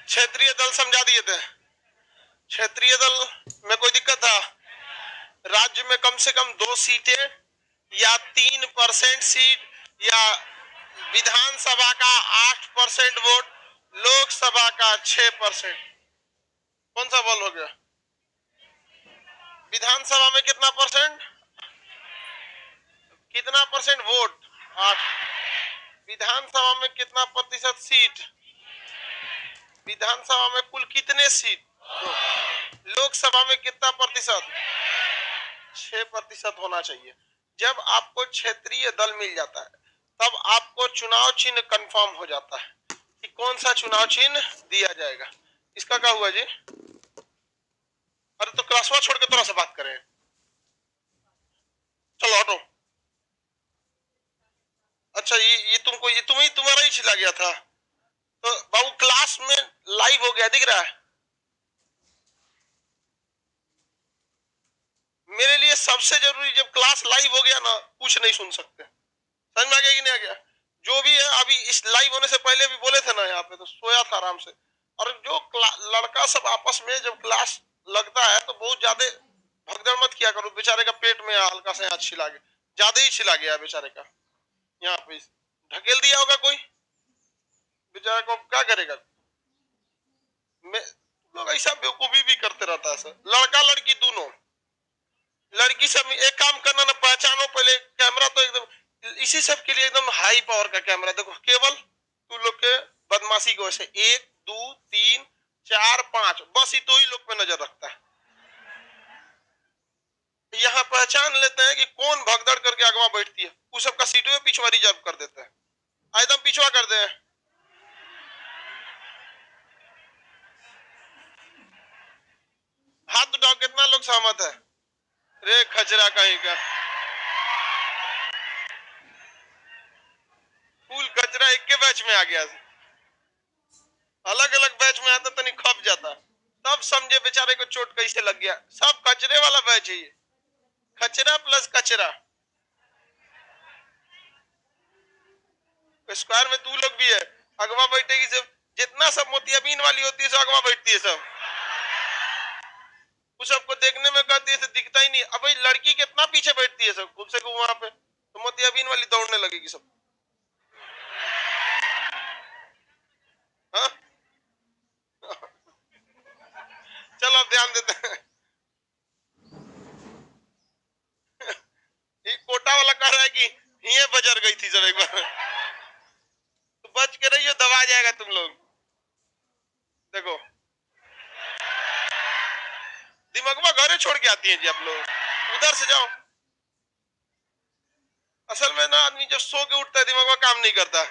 क्षेत्रीय दल समझा दिए थे। क्षेत्रीय दल में कोई दिक्कत था? राज्य में कम से कम 2 सीटें या 3% सीट या विधानसभा का 8% वोट, लोकसभा का 6%। कौन सा बल हो गया? विधानसभा में कितना परसेंट, कितना परसेंट वोट? 8। विधानसभा में कितना प्रतिशत सीट? विधानसभा में कुल कितने सीट? 2। लोकसभा में कितना प्रतिशत? 6% होना चाहिए। जब आपको क्षेत्रीय दल मिल जाता है तब आपको चुनाव चिन्ह कंफर्म हो जाता है कि कौन सा चुनाव चिन्ह दिया जाएगा। इसका क्या हुआ जी? अरे तो क्लासवा छोड़ के थोड़ा सा बात करें। चलो हटो। अच्छा ये तुमको, ये तुम्हारा ही छिला गया था। तो बाबू क्लास में लाइव हो गया, दिख रहा है? मेरे लिए सबसे जरूरी, जब क्लास लाइव हो गया ना, कुछ नहीं सुन सकते। समझ में आ गया कि नहीं आ गया? जो भी है, अभी इस लाइव होने से पहले भी बोले थे ना, यहाँ पे तो सोया था आराम से। और जो लड़का सब आपस में जब क्लास लगता है तो बहुत ज्यादा भगदड़ मत किया करो। बेचारे का पेट में हल्का सा यहाँ छिला गया, ज्यादा ही छिला गया बेचारे का। यहाँ पे ढकेल दिया होगा कोई, बेचारे को क्या करेगा? लोग ऐसा बेवकूफी भी करते रहता है सर, लड़का लड़की दोनों। लड़की सब एक काम करना ना, पहचानो पहले। कैमरा तो एकदम इसी सब के लिए एकदम हाई पावर का कैमरा। देखो केवल तू लोग के बदमाशी को ऐसे 1 2 3 4 5 बस ही तो ही लोग पे नजर रखता है। यहाँ पहचान लेते हैं कि कौन भगदड़ करके अगवा बैठती है, उस सबका सीटों में पिछवा रिजर्व कर देते हैं, एकदम पिछवा कर दे। हाथ उठाओ, कितना लोग सहमत है? रे खचरा कहीं का, फुल कचरा एक के बैच में आ गया। अलग अलग बैच में आता तो नहीं खप जाता, तब समझे बेचारे को चोट कैसे लग गया। सब कचरे वाला बैच है ये, खचरा प्लस कचरा। स्क्वायर में तू लोग भी है, अगवा बैठेगी सब। जितना सब मोतियाबिंद वाली होती है सब अगवा बैठती है सब। उस सबको देखने में कहती है दिखता ही नहीं। अब भाई लड़की कितना पीछे बैठती है सब, खुद से वहां पे तो मोतियाबिंद वाली दौड़ने लगेगी सब। हाँ? चलो अब ध्यान देते हैं। ये कोटा वाला कह रहा है कि ये बजर गई थी सब एक बार। तो बच के रहिए, दबा जाएगा तुम लोग। देखो दिमागवा घरे छोड़ के आती हैं जी आप लोग, उधर से जाओ। असल में ना आदमी जब सो के उठता है दिमागवा काम नहीं करता,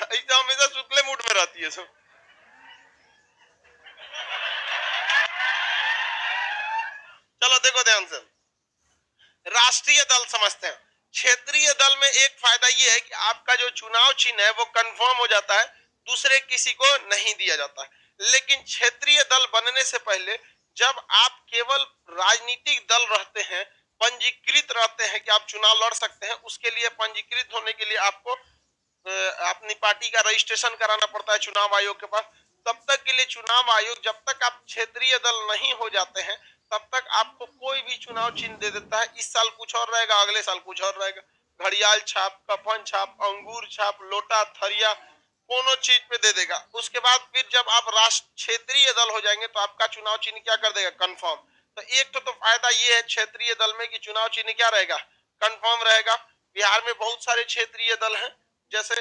ऐसा हमेशा सुतले मूड में रहती है सब। चलो देखो ध्यान से, राष्ट्रीय दल समझते हैं। क्षेत्रीय दल में एक फायदा ये है कि आपका जो चुनाव चिन्ह है वो कंफर्म हो जाता है, दूसरे किसी को नहीं दिया जाता है। लेकिन क्षेत्रीय दल बनने से पहले जब आप केवल राजनीतिक दल रहते हैं, पंजीकृत रहते हैं कि आप चुनाव लड़ सकते हैं, उसके लिए पंजीकृत होने के लिए आपको अपनी पार्टी का रजिस्ट्रेशन कराना पड़ता है चुनाव आयोग के पास। तब तक के लिए चुनाव आयोग, जब तक आप क्षेत्रीय दल नहीं हो जाते हैं तब तक आपको कोई भी चुनाव चिन्ह दे देता है। इस साल कुछ और रहेगा, अगले साल कुछ और रहेगा। घड़ियाल छाप, कफन छाप, अंगूर छाप, लोटा थरिया, कोनो चीज पे दे देगा। उसके बाद फिर जब आप राष्ट्र क्षेत्रीय दल हो जाएंगे तो आपका चुनाव चिन्ह क्या कर देगा? कंफर्म। तो एक तो फायदा ये है क्षेत्रीय दल में कि चुनाव चिन्ह क्या रहेगा? कंफर्म रहेगा। बिहार में बहुत सारे क्षेत्रीय दल हैं, जैसे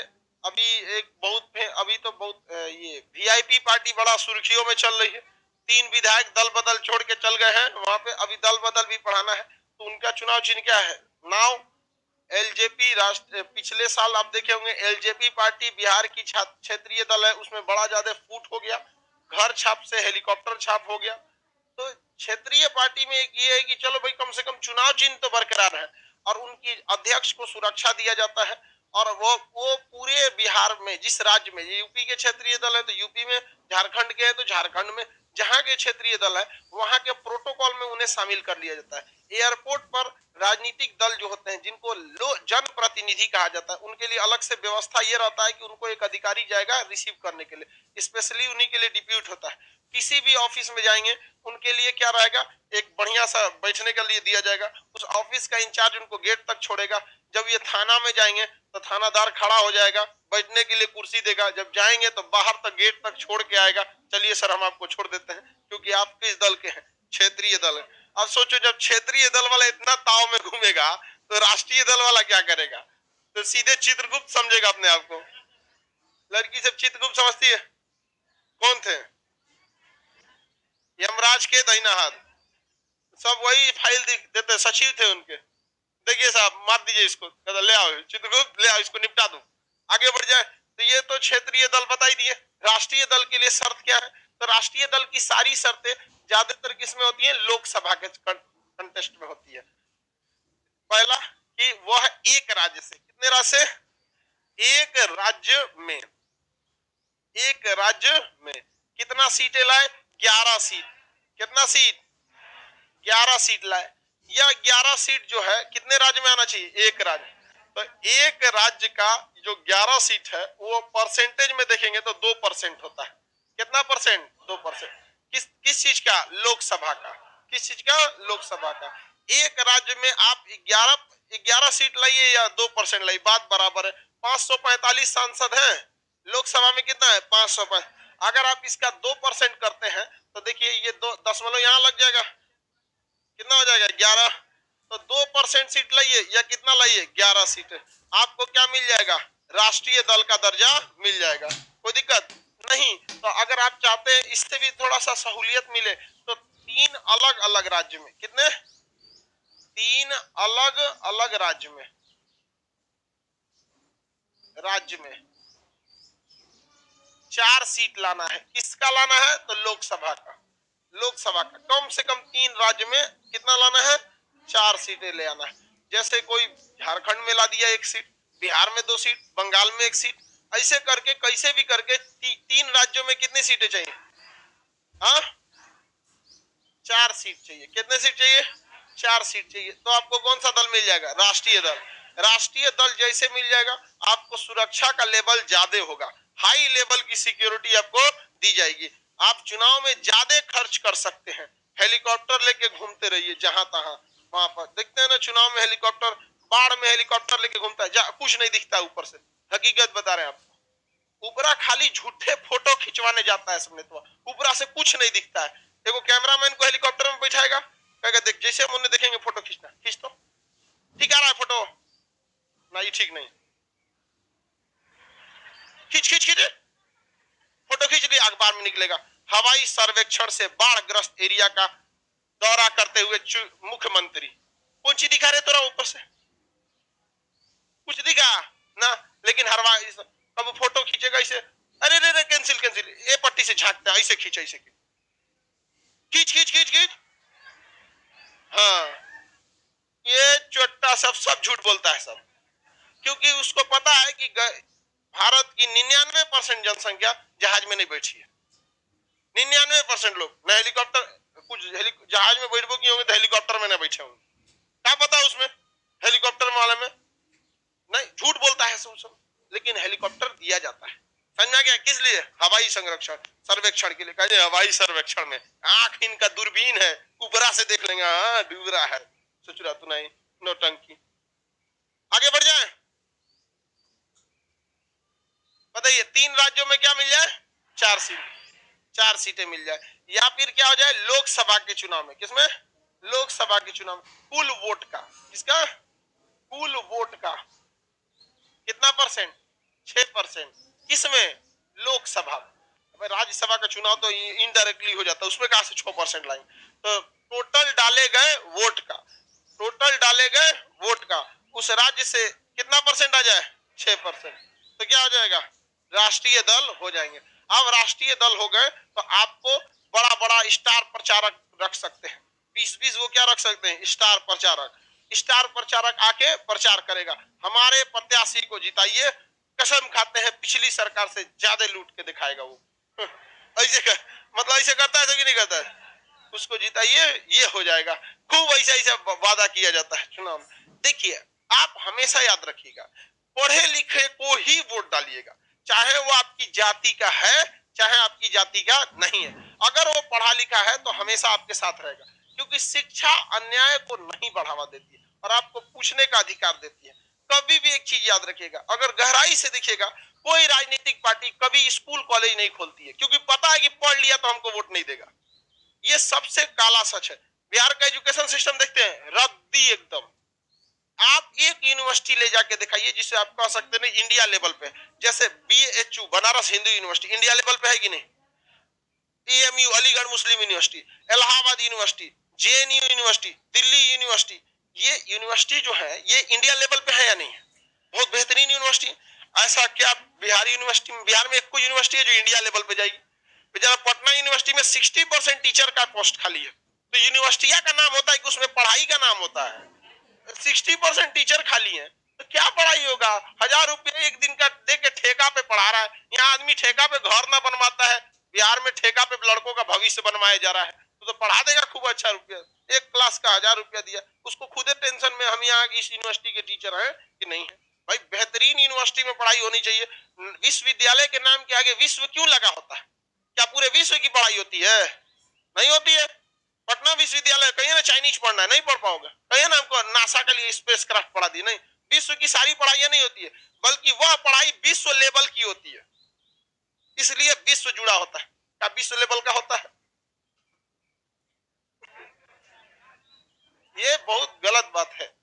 अभी एक बहुत अभी तो बहुत ये वीआईपी पार्टी बड़ा सुर्खियों में चल रही है। 3 विधायक दल बदल छोड़ के चल गए हैं वहां पे, अभी दल बदल भी पढ़ाना है। तो उनका चुनाव चिन्ह क्या है? नाव एलजेपी। राष्ट्र पिछले साल आप देखे होंगे एलजेपी पार्टी बिहार की क्षेत्रीय दल है, उसमें बड़ा ज्यादा फूट हो गया, घर छाप से हेलीकॉप्टर छाप हो गया। तो क्षेत्रीय पार्टी में एक ये है कि चलो भाई कम से कम चुनाव चिन्ह तो बरकरार है, और उनकी अध्यक्ष को सुरक्षा दिया जाता है। और वो पूरे बिहार में, जिस राज्य में यूपी के क्षेत्रीय दल है तो यूपी में, झारखंड के है तो झारखंड में, जहां के क्षेत्रीय दल है वहां के प्रोटोकॉल में उन्हें शामिल कर लिया जाता है। एयरपोर्ट पर राजनीतिक दल जो होते हैं जिनको जनप्रतिनिधि कहा जाता है उनके लिए अलग से व्यवस्था ये रहता है कि उनको एक अधिकारी जाएगा रिसीव करने के लिए, स्पेशली उन्हीं के लिए डिप्यूट होता है। किसी भी ऑफिस में जाएंगे उनके लिए क्या रहेगा, एक बढ़िया सा बैठने के लिए दिया जाएगा, उस ऑफिस का इंचार्ज उनको गेट तक छोड़ेगा। जब ये थाना में जाएंगे तो थानादार खड़ा हो जाएगा, बैठने के लिए कुर्सी देगा, जब जाएंगे तो बाहर तक गेट तक छोड़ के आएगा, चलिए सर हम आपको छोड़ देते हैं क्योंकि आप किस दल के हैं, क्षेत्रीय दल है। अब सोचो जब क्षेत्रीय दल वाला इतना ताव में घूमेगा तो राष्ट्रीय दल वाला क्या करेगा, तो सीधे चित्रगुप्त समझेगा अपने आप को। लड़की सब चित्रगुप्त समझती है, कौन थे, यमराज के दाहिना हाथ, सब वही फाइल देते, सचिव थे उनके। देखिए साहब मार दीजिए इसको, ले आओ चित्रगुप्त, ले आओ इसको निपटा दो, आगे बढ़ जाए। तो ये तो क्षेत्रीय दल बता ही दिए। राष्ट्रीय दल के लिए शर्त क्या है, तो राष्ट्रीय दल की सारी शर्तें ज्यादातर किसमें होती है, लोकसभा के कंटेस्ट में होती है। पहला कि वह एक राज्य से, कितने राज्य से, एक राज्य में कितना सीटें लाए, 11 सीट। कितना सीट, 11 सीट लाए। यह 11 सीट जो है कितने राज्य में आना चाहिए, एक राज्य। तो एक राज्य का जो 11 सीट है वो परसेंटेज में देखेंगे तो 2% होता है। कितना परसेंट, 2%। किस चीज का, लोकसभा का। किस चीज का, लोकसभा का। एक राज्य में आप 11 सीट लाइए या 2% लाइए, बात बराबर है। 545 सांसद हैं, लोकसभा में कितना है, 500। अगर आप इसका 2% करते हैं तो देखिए ये 2 यहाँ लग जाएगा, कितना हो जाएगा, 11। तो 2% सीट लाइए या कितना लाइए, 11 सीट, आपको क्या मिल जाएगा, राष्ट्रीय दल का दर्जा मिल जाएगा, कोई दिक्कत नहीं। तो अगर आप चाहते हैं इससे भी थोड़ा सा सहूलियत मिले तो 3 अलग अलग राज्य में, कितने, 3 अलग अलग राज्य में 4 सीट लाना है। किसका लाना है, तो लोकसभा का। लोकसभा का कम से कम 3 राज्य में कितना लाना है, 4 सीटें ले आना है। जैसे कोई झारखंड में ला दिया 1 सीट, बिहार में 2 सीट, बंगाल में 1 सीट, ऐसे करके कैसे भी करके 3 राज्यों में कितनी सीटें चाहिए, हाँ 4 सीट चाहिए। कितने सीट चाहिए, 4 सीट चाहिए। तो आपको कौन सा दल मिल जाएगा, राष्ट्रीय दल। राष्ट्रीय दल जैसे मिल जाएगा आपको सुरक्षा का लेवल ज्यादा होगा, हाई लेवल की सिक्योरिटी आपको दी जाएगी। आप चुनाव में ज्यादा खर्च कर सकते हैं, हेलीकॉप्टर लेके घूमते रहिए जहां तहां, वहां पर देखते हैं ना चुनाव में हेलीकॉप्टर, बाढ़ में हेलीकॉप्टर लेके घूमता है, कुछ नहीं दिखता ऊपर से, हकीकत बता रहे हैं आपको। ऊपरा खाली झूठे फोटो खिंचवाने जाता है सबने, तो ऊपरा से कुछ नहीं दिखता है। देखो कैमरामैन को हेलीकॉप्टर में बैठाएगा, कहेगा देख, जैसे हम उन्हें देखेंगे फोटो खींचना, खींच तो ठीक आ रहा है फोटो, नहीं ठीक नहीं, खींच खींच खींच, फोटो खींच लिया, अखबार में निकलेगा। हवाई सर्वेक्षण से बाढ़ ग्रस्त एरिया का दौरा करते हुए मुख्यमंत्री, कौन चीज दिखा रहे तोरा ऊपर से, कुछ दिखा ना, लेकिन हरवा अब फोटो खींचेगा ऐसे, अरे रे रे कैंसिल कैंसिल, ये पट्टी से झांकता है, ऐसे खींच, ऐसे खींच खींच खींच खींच। हाँ ये चोट्टा सब झूठ बोलता है सब, क्योंकि उसको पता है कि भारत की 99% जनसंख्या जहाज में नहीं बैठी है। 99% लोग न हेलीकॉप्टर, कुछ जहाज में बैठबो की होंगे तो हेलीकॉप्टर में न बैठे होंगे, क्या पता उसमें हेलीकॉप्टर वाले में नहीं, झूठ बोलता है सब। लेकिन हेलीकॉप्टर दिया जाता है, समझ में आ गया, किस लिए, हवाई संरक्षण सर्वेक्षण के लिए। कहते हवाई सर्वेक्षण में आंख इनका दूरबीन है, ऊपरा से देख लेंगे, हाँ डूब रहा है, सोच रहा तू नहीं, नौटंकी। आगे बढ़ जाए, बताइए 3 राज्यों में क्या मिल जाए, 4 सीट, 4 सीटें मिल जाए। या फिर क्या हो जाए, लोकसभा के चुनाव में, किसमें, लोकसभा के चुनाव में कुल वोट का, किसका, कुल वोट का कितना परसेंट, 6%। किसमें, लोकसभा। राज्यसभा का चुनाव तो इनडायरेक्टली हो जाता है, उसमें कहां से 6% लाएंगे। तो टोटल डाले गए वोट का, टोटल डाले गए वोट का उस राज्य से कितना परसेंट आ जाए, 6%। तो क्या हो जाएगा, राष्ट्रीय दल हो जाएंगे। अब राष्ट्रीय दल हो गए तो आपको बड़ा बड़ा स्टार प्रचारक रख सकते हैं, 20-20 वो क्या रख सकते हैं, स्टार प्रचारक। स्टार प्रचारक आके प्रचार करेगा, हमारे प्रत्याशी को जिताइए, कसम खाते हैं पिछली सरकार से ज्यादा लूट के दिखाएगा वो ऐसे कर, मतलब ऐसे करता है कि नहीं करता है, उसको जिताइए ये हो जाएगा, खूब ऐसा ऐसा वादा किया जाता है चुनाव में। देखिए आप हमेशा याद रखिएगा, पढ़े लिखे को ही वोट डालिएगा, चाहे वो आपकी जाति का है चाहे आपकी जाति का नहीं है। अगर वो पढ़ा लिखा है तो हमेशा आपके साथ रहेगा, क्योंकि शिक्षा अन्याय को नहीं बढ़ावा देती है और आपको पूछने का अधिकार देती है। कभी भी एक चीज याद रखिएगा, अगर गहराई से देखिएगा, कोई राजनीतिक पार्टी कभी स्कूल कॉलेज नहीं खोलती है, क्योंकि पता है कि पढ़ लिया तो हमको वोट नहीं देगा। ये सबसे काला सच है। बिहार का एजुकेशन सिस्टम देखते हैं, रद्दी एकदम। आप एक यूनिवर्सिटी ले जाके दिखाइए जिसे आप कह सकते हैं इंडिया लेवल पे, जैसे BHU Banaras Hindu university India level पे है कि नहीं, AMU Aligarh Muslim university, Allahabad university, JNU university, Delhi university, ये यूनिवर्सिटी जो है ये इंडिया लेवल पे है या नहीं? बहुत बेहतरीन यूनिवर्सिटी। ऐसा क्या बिहार यूनिवर्सिटी में, बिहार में एक कोई यूनिवर्सिटी है जो इंडिया लेवल पे जाएगी? पटना यूनिवर्सिटी में 60% टीचर का पोस्ट खाली है, तो यूनिवर्सिटी का नाम होता है कि उसमें पढ़ाई का नाम होता है। 60% टीचर खाली है तो क्या पढ़ाई होगा? 1000 रुपये एक दिन का दे के ठेका पे पढ़ा रहा है। यहाँ आदमी ठेका पे घर ना बनवाता है, बिहार में ठेका पे लड़कों का भविष्य बनवाया जा रहा है, तो पढ़ा देगा खूब अच्छा रुपया। एक क्लास का 1000 रुपया दिया, उसको खुदे टेंशन में हम यहाँ इस यूनिवर्सिटी के टीचर हैं कि नहीं है। भाई बेहतरीन यूनिवर्सिटी में पढ़ाई होनी चाहिए। विश्वविद्यालय के नाम के आगे विश्व क्यों लगा होता है? क्या पूरे विश्व की पढ़ाई होती है? नहीं होती है। पटना विश्वविद्यालय कहिए ना चाइनीज पढ़ना है, नहीं पढ़ पाओगे। कहिए ना हमको नासा के लिए स्पेस क्राफ्ट पढ़ा दी, नहीं। विश्व की सारी पढ़ाइयां नहीं होती है, बल्कि वह पढ़ाई विश्व लेवल की होती है, इसलिए विश्व जुड़ा होता है। क्या विश्व लेवल का होता है? ये बहुत गलत बात है।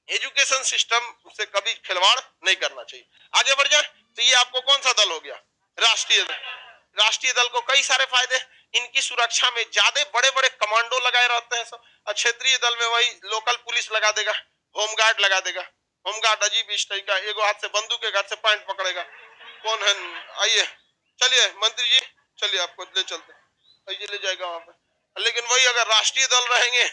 एजुकेशन सिस्टम से कभी खिलवाड़ नहीं करना चाहिए। आगे बढ़ जाए तो ये आपको कौन सा दल हो गया? राष्ट्रीय दल। राष्ट्रीय दल को कई सारे फायदे, इनकी सुरक्षा में ज्यादा बड़े बड़े कमांडो लगाए रहते हैं सब, और क्षेत्रीय दल में वही लोकल पुलिस लगा देगा, होमगार्ड लगा देगा। होमगार्ड अजीब इस टाइप का, एगो हाथ से बंदूक के हाथ से पैंट पकड़ेगा। कौन है? आइए चलिए मंत्री जी, चलिए आपको ले चलते, आइए ले जाएगा वहां पे। लेकिन वही अगर राष्ट्रीय दल रहेंगे,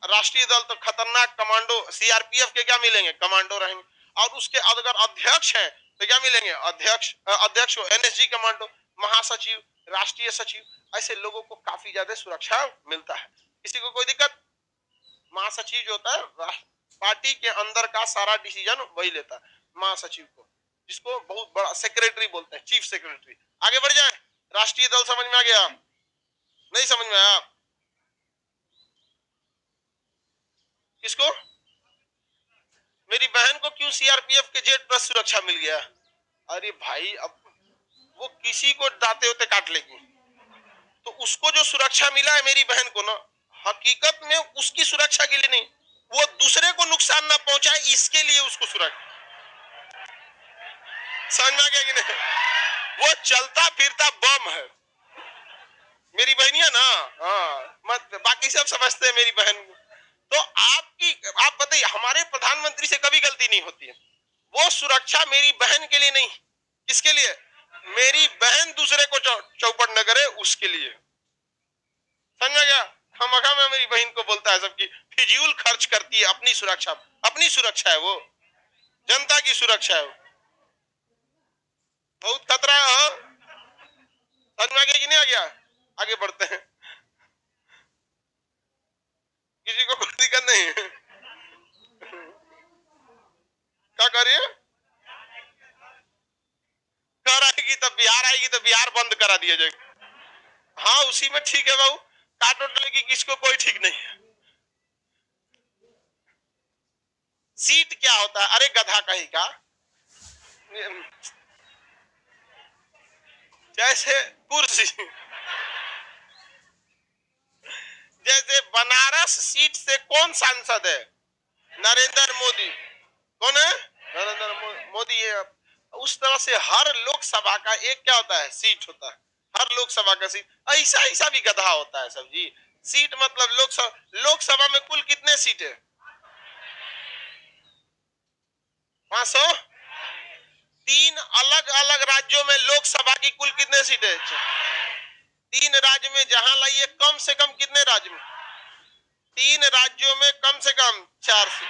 राष्ट्रीय दल तो खतरनाक कमांडो, CRPF के क्या मिलेंगे? कमांडो रहेंगे। और उसके अगर अध्यक्ष हैं तो क्या मिलेंगे? अध्यक्ष NSG कमांडो, महासचिव, राष्ट्रीय सचिव, ऐसे लोगों को काफी ज्यादा सुरक्षा मिलता है। किसी को कोई दिक्कत? महासचिव जो होता है पार्टी के अंदर का सारा डिसीजन वही लेता है, महासचिव को, जिसको बहुत बड़ा सेक्रेटरी बोलते हैं, चीफ सेक्रेटरी। आगे बढ़ जाए, राष्ट्रीय दल समझ में आ गया? नहीं समझ में आया? किसको? मेरी बहन को क्यों CRPF के जेट पर सुरक्षा मिल गया? अरे भाई अब वो किसी को दाते होते काट लेगी, तो उसको जो सुरक्षा मिला है मेरी बहन को ना, हकीकत में उसकी सुरक्षा के लिए नहीं, वो दूसरे को नुकसान ना पहुंचाए इसके लिए उसको सुरक्षा। समझ में आ गया कि नहीं? वो चलता फिरता बम है मेरी बहनिया ना। हाँ मत, बाकी सब समझते हैं मेरी बहन को। तो आप बताइए, हमारे प्रधानमंत्री से कभी गलती नहीं होती है। वो सुरक्षा मेरी बहन के लिए नहीं, किसके लिए? मेरी बहन दूसरे को चौपट न करे उसके लिए। समझा गया? खमखा में मेरी बहन को बोलता है सबकी फिजूल खर्च करती है अपनी सुरक्षा। अपनी सुरक्षा है वो, जनता की सुरक्षा है वो। बहुत खतरा है। समझ में आ गया कि नहीं आ गया? आगे बढ़ते हैं, किसी को कोई दिक्कत नहीं है? क्या करिए? कर आएगी तब बिहार आएगी तो बिहार बंद करा दिया जाएगा। हाँ उसी में ठीक है बाबू, काट उठ लेगी किसको कोई ठीक नहीं है। सीट क्या होता है? अरे गधा कहीं का, जैसे कुर्सी, जैसे बनारस सीट से कौन सांसद है? नरेंद्र मोदी। कौन है? नरेंद्र मोदी है। उस तरह से हर लोकसभा का एक क्या होता है? सीट होता है। हर लोकसभा का सीट। ऐसा ऐसा भी गधा होता है सब जी। सीट मतलब लोकसभा में कुल कितने सीट है? 500। 3 अलग अलग राज्यों में लोकसभा की कुल कितने सीटें? 3 राज्य में, जहां लाइए कम से कम कितने राज्य में? 3 राज्यों में कम से कम 4 सीट।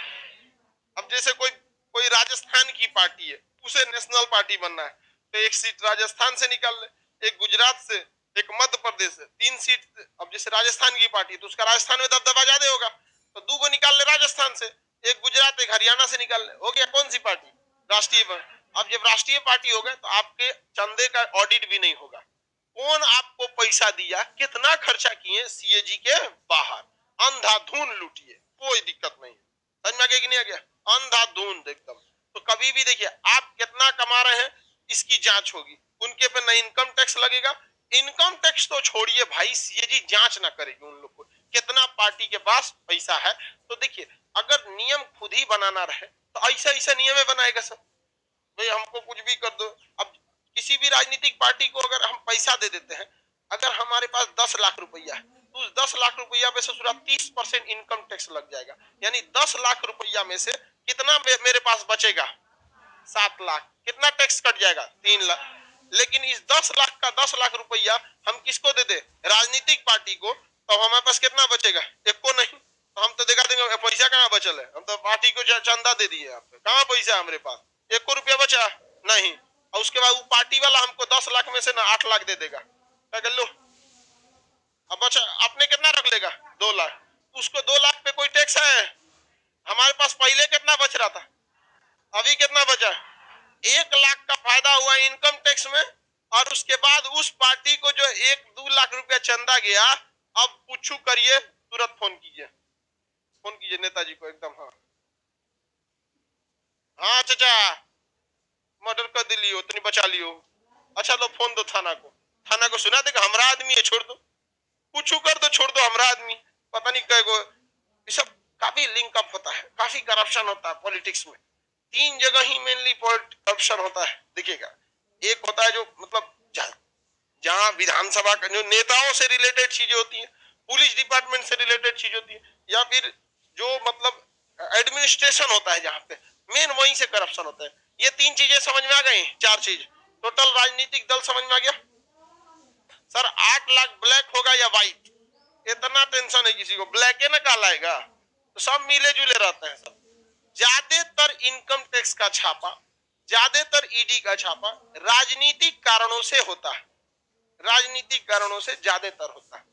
अब जैसे कोई कोई राजस्थान की पार्टी है, उसे नेशनल पार्टी बनना है, तो एक सीट राजस्थान से निकाल ले। एक गुजरात से, एक मध्य प्रदेश से, 3 सीट। अब जैसे राजस्थान की पार्टी तो उसका राजस्थान में दबदबा ज्यादा होगा, तो 2 को निकाल ले राजस्थान से, एक गुजरात एक हरियाणा से निकाल ले, हो गया कौन सी पार्टी? राष्ट्रीय। अब जब राष्ट्रीय पार्टी हो गए तो आपके चंदे का ऑडिट भी नहीं होगा, कौन आपको पैसा दिया, कितना खर्चा किए, सीएजी के बाहर अंधाधुन लूटिए, कोई दिक्कत नहीं है। समझ में आ गया कि नहीं आ गया? अंधाधुन एकदम। तो कभी भी देखिए आप कितना कमा रहे हैं इसकी जांच होगी, उनके पे न इनकम टैक्स लगेगा। इनकम टैक्स तो छोड़िए भाई, सीएजी जांच ना करेगी उन लोग को कितना पार्टी के पास पैसा है। तो देखिए अगर नियम खुद ही बनाना रहे तो ऐसा ऐसा नियम बनाएगा सब, भाई हमको कुछ भी कर दो। अब किसी भी राजनीतिक पार्टी को अगर हम पैसा दे देते हैं, अगर हमारे पास 10 लाख रुपया है तो उस 10 लाख रुपया पे से 30% इनकम टैक्स लग जाएगा, यानी 10 लाख रुपया में से कितना मेरे पास बचेगा? 7 लाख। कितना टैक्स कट जाएगा? 3 लाख। लेकिन इस 10 लाख का 10 लाख रुपया हम किसको दे दे? राजनीतिक पार्टी को, तो हमारे पास कितना बचेगा? एक को नहीं। तो हम तो दिखा देंगे पैसा कहाँ बचल है, हम तो पार्टी को चंदा दे दिए, आप कहाँ पैसा है हमारे पास, 1 को रुपया बचा नहीं। और उसके बाद वो पार्टी वाला हमको 10 लाख में से ना 8 लाख दे देगा, क्या कर लो। अब बचा आपने कितना रख लेगा? 2 लाख। उसको 2 लाख पे कोई टैक्स है? हमारे पास पहले कितना बच रहा था, अभी कितना बचा? 1 लाख का फायदा हुआ इनकम टैक्स में, और उसके बाद उस पार्टी को जो 1-2 लाख रुपया चंदा गया, अब पूछू करिए, तुरंत फोन कीजिए नेताजी को एकदम। हाँ हाँ चाचा मर्डर कर दिलियो, उतनी बचा लियो। अच्छा लो फोन दो थाना को सुना देगा हमारा आदमी है, छोड़ दो, कुछ कर दो, छोड़ दो हमारा आदमी। पता नहीं कहेगो, ये सब काफी लिंक अप होता है, काफी करप्शन होता है पॉलिटिक्स में। 3 जगह ही मेनली करप्शन होता है, देखिएगा। एक होता है जो मतलब जहां विधानसभा का जो नेताओं से रिलेटेड चीजें होती है, पुलिस डिपार्टमेंट से रिलेटेड चीज होती है, या फिर जो मतलब एडमिनिस्ट्रेशन होता है, जहां पे मेन वहीं से करप्शन होता है। ये 3 चीजें समझ में आ गई, 4 चीज टोटल राजनीतिक दल समझ में आ गया। सर 8 लाख ब्लैक होगा या व्हाइट, इतना टेंशन है किसी को? ब्लैक है ना कहलाएगा, तो सब मिले जुले रहते हैं सब। ज्यादातर इनकम टैक्स का छापा, ज्यादातर ईडी का छापा राजनीतिक कारणों से होता है, राजनीतिक कारणों से ज्यादातर होता है।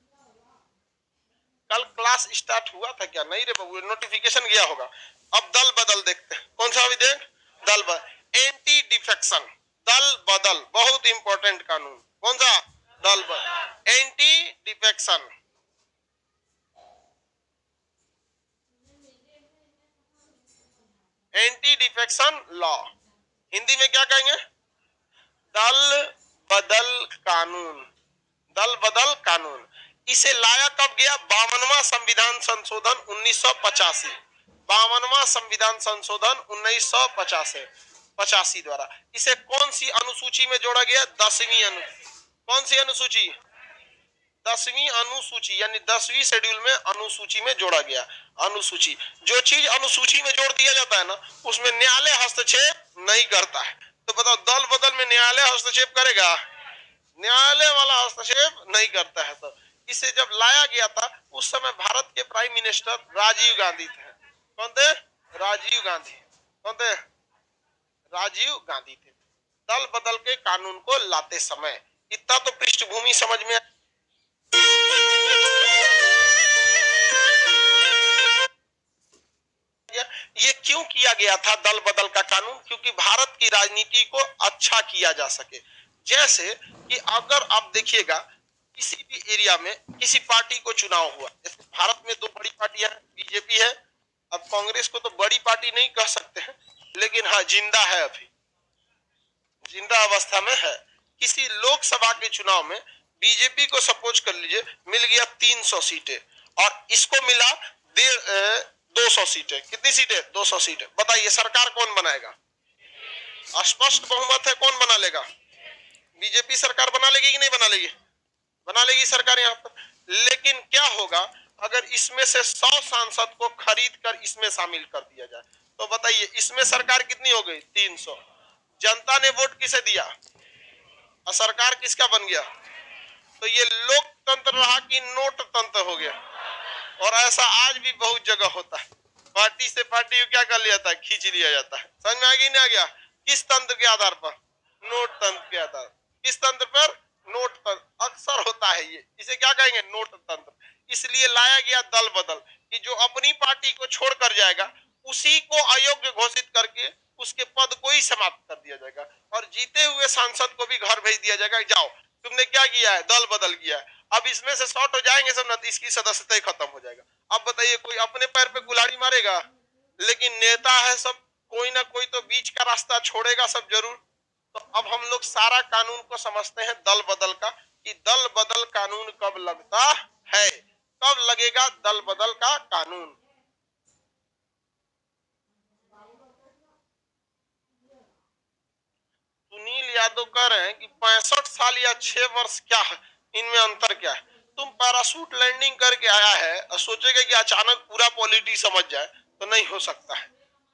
कल क्लास स्टार्ट हुआ था क्या? नहीं रे बाबू, नोटिफिकेशन गया होगा। अब दल बदल देखते हैं, कौन सा विधेयक? दल बदल, एंटी डिफेक्शन, दल बदल, बहुत इंपॉर्टेंट कानून। कौन सा? दल बदल, anti defection. Anti defection law Hindi में क्या कहेंगे? दल बदल कानून, दल बदल कानून। इसे लाया कब गया? 52वां संविधान संशोधन 1985, 52वां संविधान संशोधन 1985 द्वारा। इसे कौन सी अनुसूची में जोड़ा गया? 10वीं कौन सी अनुसूची? 10वीं अनुसूची, यानी 10वीं शेड्यूल में अनुसूची में जोड़ा गया। अनुसूची, जो चीज अनुसूची में जोड़ दिया जाता है ना, उसमें न्यायालय हस्तक्षेप नहीं करता है। तो बताओ दल बदल में न्यायालय हस्तक्षेप करेगा? न्यायालय वाला हस्तक्षेप नहीं करता है। तो इसे जब लाया गया था उस समय भारत के प्राइम मिनिस्टर राजीव गांधी थे। कौन थे? राजीव गांधी। कौन थे? राजीव गांधी थे। दल बदल के कानून को लाते समय इतना तो पृष्ठभूमि समझ में। ये क्यों किया गया था दल बदल का कानून? क्योंकि भारत की राजनीति को अच्छा किया जा सके। जैसे कि अगर आप देखिएगा किसी भी एरिया में किसी पार्टी को चुनाव हुआ, जैसे भारत में 2 बड़ी पार्टियां हैं, बीजेपी है, अब कांग्रेस को तो बड़ी पार्टी नहीं कह सकते हैं, लेकिन हाँ जिंदा है, अभी जिंदा अवस्था में है। किसी लोकसभा के चुनाव में बीजेपी को सपोज कर लीजिए मिल गया 300 सीटें, और इसको मिला 200 सीटें। कितनी सीटें? 200 सीटें। बताइए सरकार कौन बनाएगा? स्पष्ट बहुमत है, कौन बना लेगा? बीजेपी सरकार बना लेगी कि नहीं बना लेगी? बना लेगी सरकार यहाँ पर। लेकिन क्या होगा अगर इसमें से 100 सांसद को खरीद कर इसमें शामिल कर दिया जाए, तो बताइए इसमें सरकार कितनी हो गई? 300। जनता ने वोट किसे दिया और सरकार किसका बन गया? तो ये लोकतंत्र रहा कि नोट तंत्र हो गया? और ऐसा आज भी बहुत जगह होता है, पार्टी से पार्टी को क्या कर लिया जाता है? खींच लिया जाता है। समझ में आ गया नहीं आ गया? किस तंत्र के आधार पर? नोट तंत्र के आधार। किस तंत्र पर? नोट लाया गया दल बदल कि जो अपनी पार्टी को छोड़कर जाएगा उसी को अयोग्य घोषित करके उसके पद को ही समाप्त कर दिया जाएगा और जीते हुए सांसद को भी घर भेज दिया जाएगा, जाओ तुमने क्या किया है, दल बदल किया है। अब इसमें से शॉर्ट हो जाएंगे सब ना, इसकी सदस्यता ही खत्म हो जाएगा। अब बताइए कोई अपने पैर पे कुल्हाड़ी मारेगा? लेकिन नेता है सब, कोई ना कोई तो बीच का रास्ता छोड़ेगा सब जरूर। तो अब हम लोग सारा कानून को समझते हैं दल बदल का, कि दल बदल कानून कब लगता है, कब लगेगा दल बदल का कानून। सुनील यादव कह रहे हैं कि 65 साल या 6 वर्ष क्या है, इनमें अंतर क्या है? तुम पैराशूट लैंडिंग करके आया है और सोचेगा कि अचानक पूरा पॉलिटी समझ जाए, तो नहीं हो सकता है।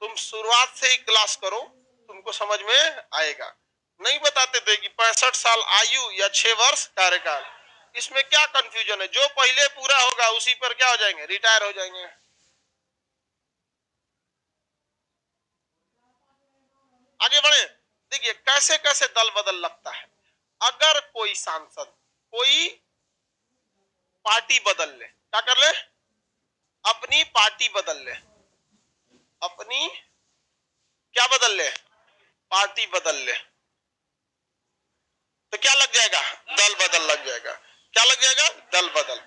तुम शुरुआत से ही क्लास करो, तुमको समझ में आएगा। नहीं बताते थे कि 65 साल आयु या 6 वर्ष कार्यकाल, इसमें क्या कंफ्यूजन है? जो पहले पूरा होगा उसी पर क्या हो जाएंगे, रिटायर हो जाएंगे। आगे बढ़े, देखिए कैसे कैसे दल बदल लगता है। अगर कोई सांसद कोई पार्टी बदल ले, क्या कर ले, अपनी पार्टी बदल ले, अपनी क्या बदल ले, पार्टी बदल ले, तो क्या लग जाएगा, दल बदल लग जाएगा। क्या लग जाएगा, दल बदल।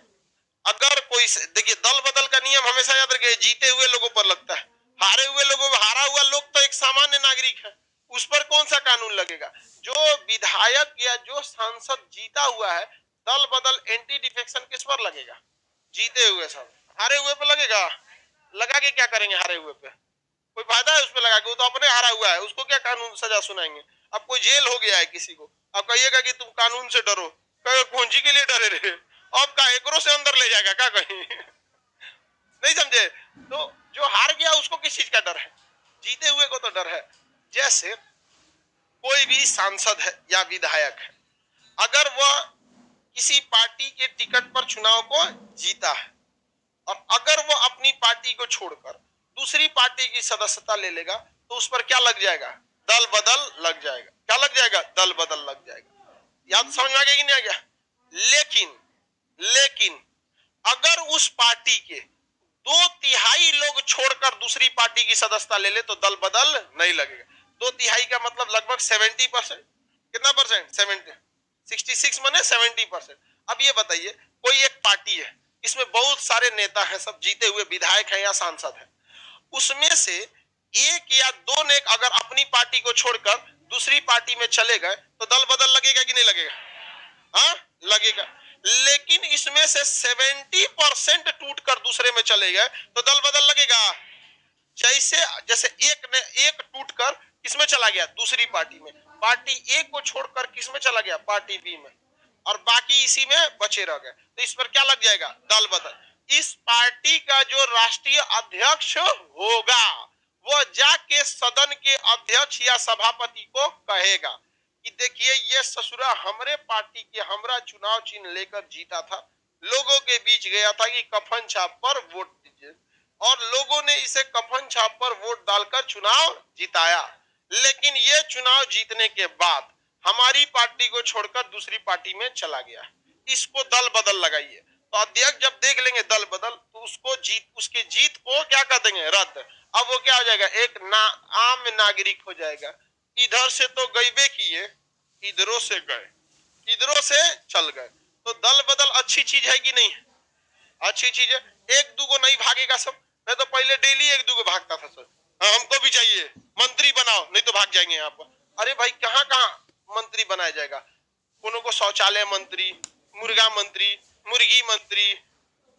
अगर कोई, देखिए दल बदल का नियम हमेशा याद रखिए, जीते हुए लोगों पर लगता है, हारे हुए लोगों, हारा हुआ लोग तो एक सामान्य नागरिक है, उस पर कौन सा कानून लगेगा? जो विधायक या जो सांसद जीता हुआ है, दल बदल एंटी डिफेक्शन किस पर लगेगा, जीते हुए सब। हारे हुए पे लगेगा, लगा के क्या करेंगे हारे हुए पे, कोई फायदा है उस पे लगा के? वो तो अपने हारा हुआ है, उसको क्या कानून सजा सुनाएंगे? अब कोई जेल हो गया है किसी को, अब कहिएगा कि तुम कानून से डरो, कौन जी के लिए डरे रहे, अब का एकरों से अंदर ले जाएगा क्या कहीं? नहीं समझे? तो जो हार गया उसको किस चीज का डर है, जीते हुए को तो डर है। जैसे कोई भी सांसद है या विधायक है, अगर वह किसी पार्टी के टिकट पर चुनाव को जीता है और अगर वो अपनी पार्टी को छोड़कर दूसरी पार्टी की सदस्यता ले लेगा, तो उस पर क्या लग जाएगा, दल बदल लग जाएगा। क्या लग जाएगा, दल बदल लग जाएगा। याद समझ में आ गया कि नहीं आ गया? लेकिन अगर उस पार्टी के 2/3 लोग छोड़कर दूसरी पार्टी की सदस्यता ले ले तो दल बदल नहीं लगेगा। 2/3 का मतलब लगभग 70%। कितना परसेंट, 70, 66 माने 70%। अब ये बताइए, कोई एक पार्टी है, इसमें बहुत सारे नेता हैं, सब जीते हुए विधायक हैं या सांसद हैं, उसमें से एक या दो ने अगर अपनी पार्टी को छोड़कर दूसरी पार्टी में चले गए तो दल बदल लगेगा कि नहीं लगेगा? हाँ लगेगा। लेकिन इसमें से 70% टूटकर दूसरे में चले गए तो दल बदल लगेगा? जैसे जैसे एक टूटकर किसमें चला गया, दूसरी पार्टी में, पार्टी ए को छोड़कर किसमें चला गया, पार्टी बी में, और बाकी इसी में बचे रह गए, तो इस पर क्या लग जाएगा, दल बदल। इस पार्टी का जो राष्ट्रीय अध्यक्ष होगा वो जाके सदन के अध्यक्ष या सभापति को कहेगा कि देखिए ये ससुरा हमरे पार्टी के हमरा चुनाव चिन्ह लेकर जीता था, लोगों के बीच गया था कि कफन छाप पर वोट दीजिए, और लोगों ने इसे कफन छाप पर वोट डालकर चुनाव जिताया, लेकिन ये चुनाव जीतने के बाद हमारी पार्टी को छोड़कर दूसरी पार्टी में चला गया, इसको दल बदल लगाइए। तो अध्यक्ष जब देख लेंगे दल बदल तो उसको उसके जीत को क्या कर देंगे, रद्द। अब वो क्या हो जाएगा, एक आम नागरिक हो जाएगा। इधर से तो गईबे किए, इधरों से गए, इधरों से चल गए, तो दल बदल अच्छी चीज है कि नहीं? अच्छी चीज है। एक दूगो नहीं भागेगा सब, मैं तो पहले डेली एक दूगो भागता था सर, हाँ, हमको भी चाहिए मंत्री बनाओ, नहीं तो भाग जाएंगे यहाँ पर। अरे भाई कहाँ कहाँ मंत्री बनाया जाएगा, कोनो को शौचालय मंत्री, मुर्गा मंत्री, मुर्गी मंत्री,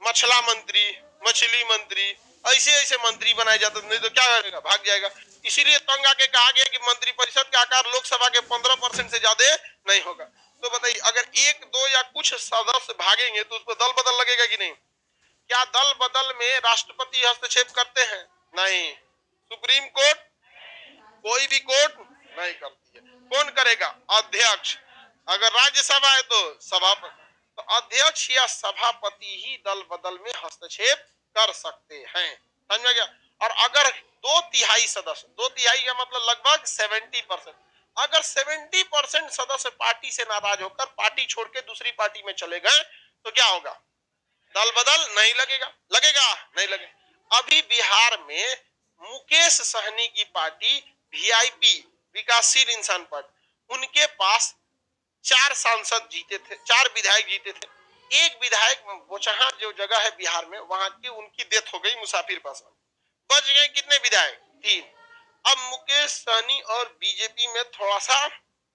मछला मंत्री, मछली मंत्री, ऐसे ऐसे मंत्री बनाए जाते, नहीं तो क्या करेगा, भाग जाएगा। इसीलिए तंग आके कहा गया कि मंत्री परिषद का आकार लोकसभा के 15% से ज्यादा नहीं होगा। तो बताइए अगर एक दो या कुछ सदस्य भागेंगे तो उसको दल बदल लगेगा कि नहीं? क्या दल बदल में राष्ट्रपति हस्तक्षेप करते हैं? नहीं। सुप्रीम कोर्ट, कोई भी कोर्ट नहीं करती है। कौन करेगा? अध्यक्ष। अगर राज्यसभा है तो सभापति, तो अध्यक्ष या सभापति ही दल बदल में हस्तक्षेप कर सकते हैं। समझ में गया? और अगर 2/3 सदस्य, 2/3 का मतलब लगभग 70%, अगर 70% सदस्य पार्टी से नाराज होकर पार्टी छोड़ के दूसरी पार्टी में चले गए तो क्या होगा, दल बदल नहीं लगेगा, लगेगा नहीं लगेगा। अभी बिहार में मुकेश सहनी की पार्टी वीआईपी विकासशील इंसान पार्टी, उनके पास 4 सांसद जीते थे, 4 विधायक जीते थे। एक विधायक बोचहा जो जगह है बिहार में, वहां की उनकी डेथ हो गई, मुसाफिर पासवान। बच गए कितने विधायक? 3। अब मुकेश सहनी और बीजेपी में थोड़ा सा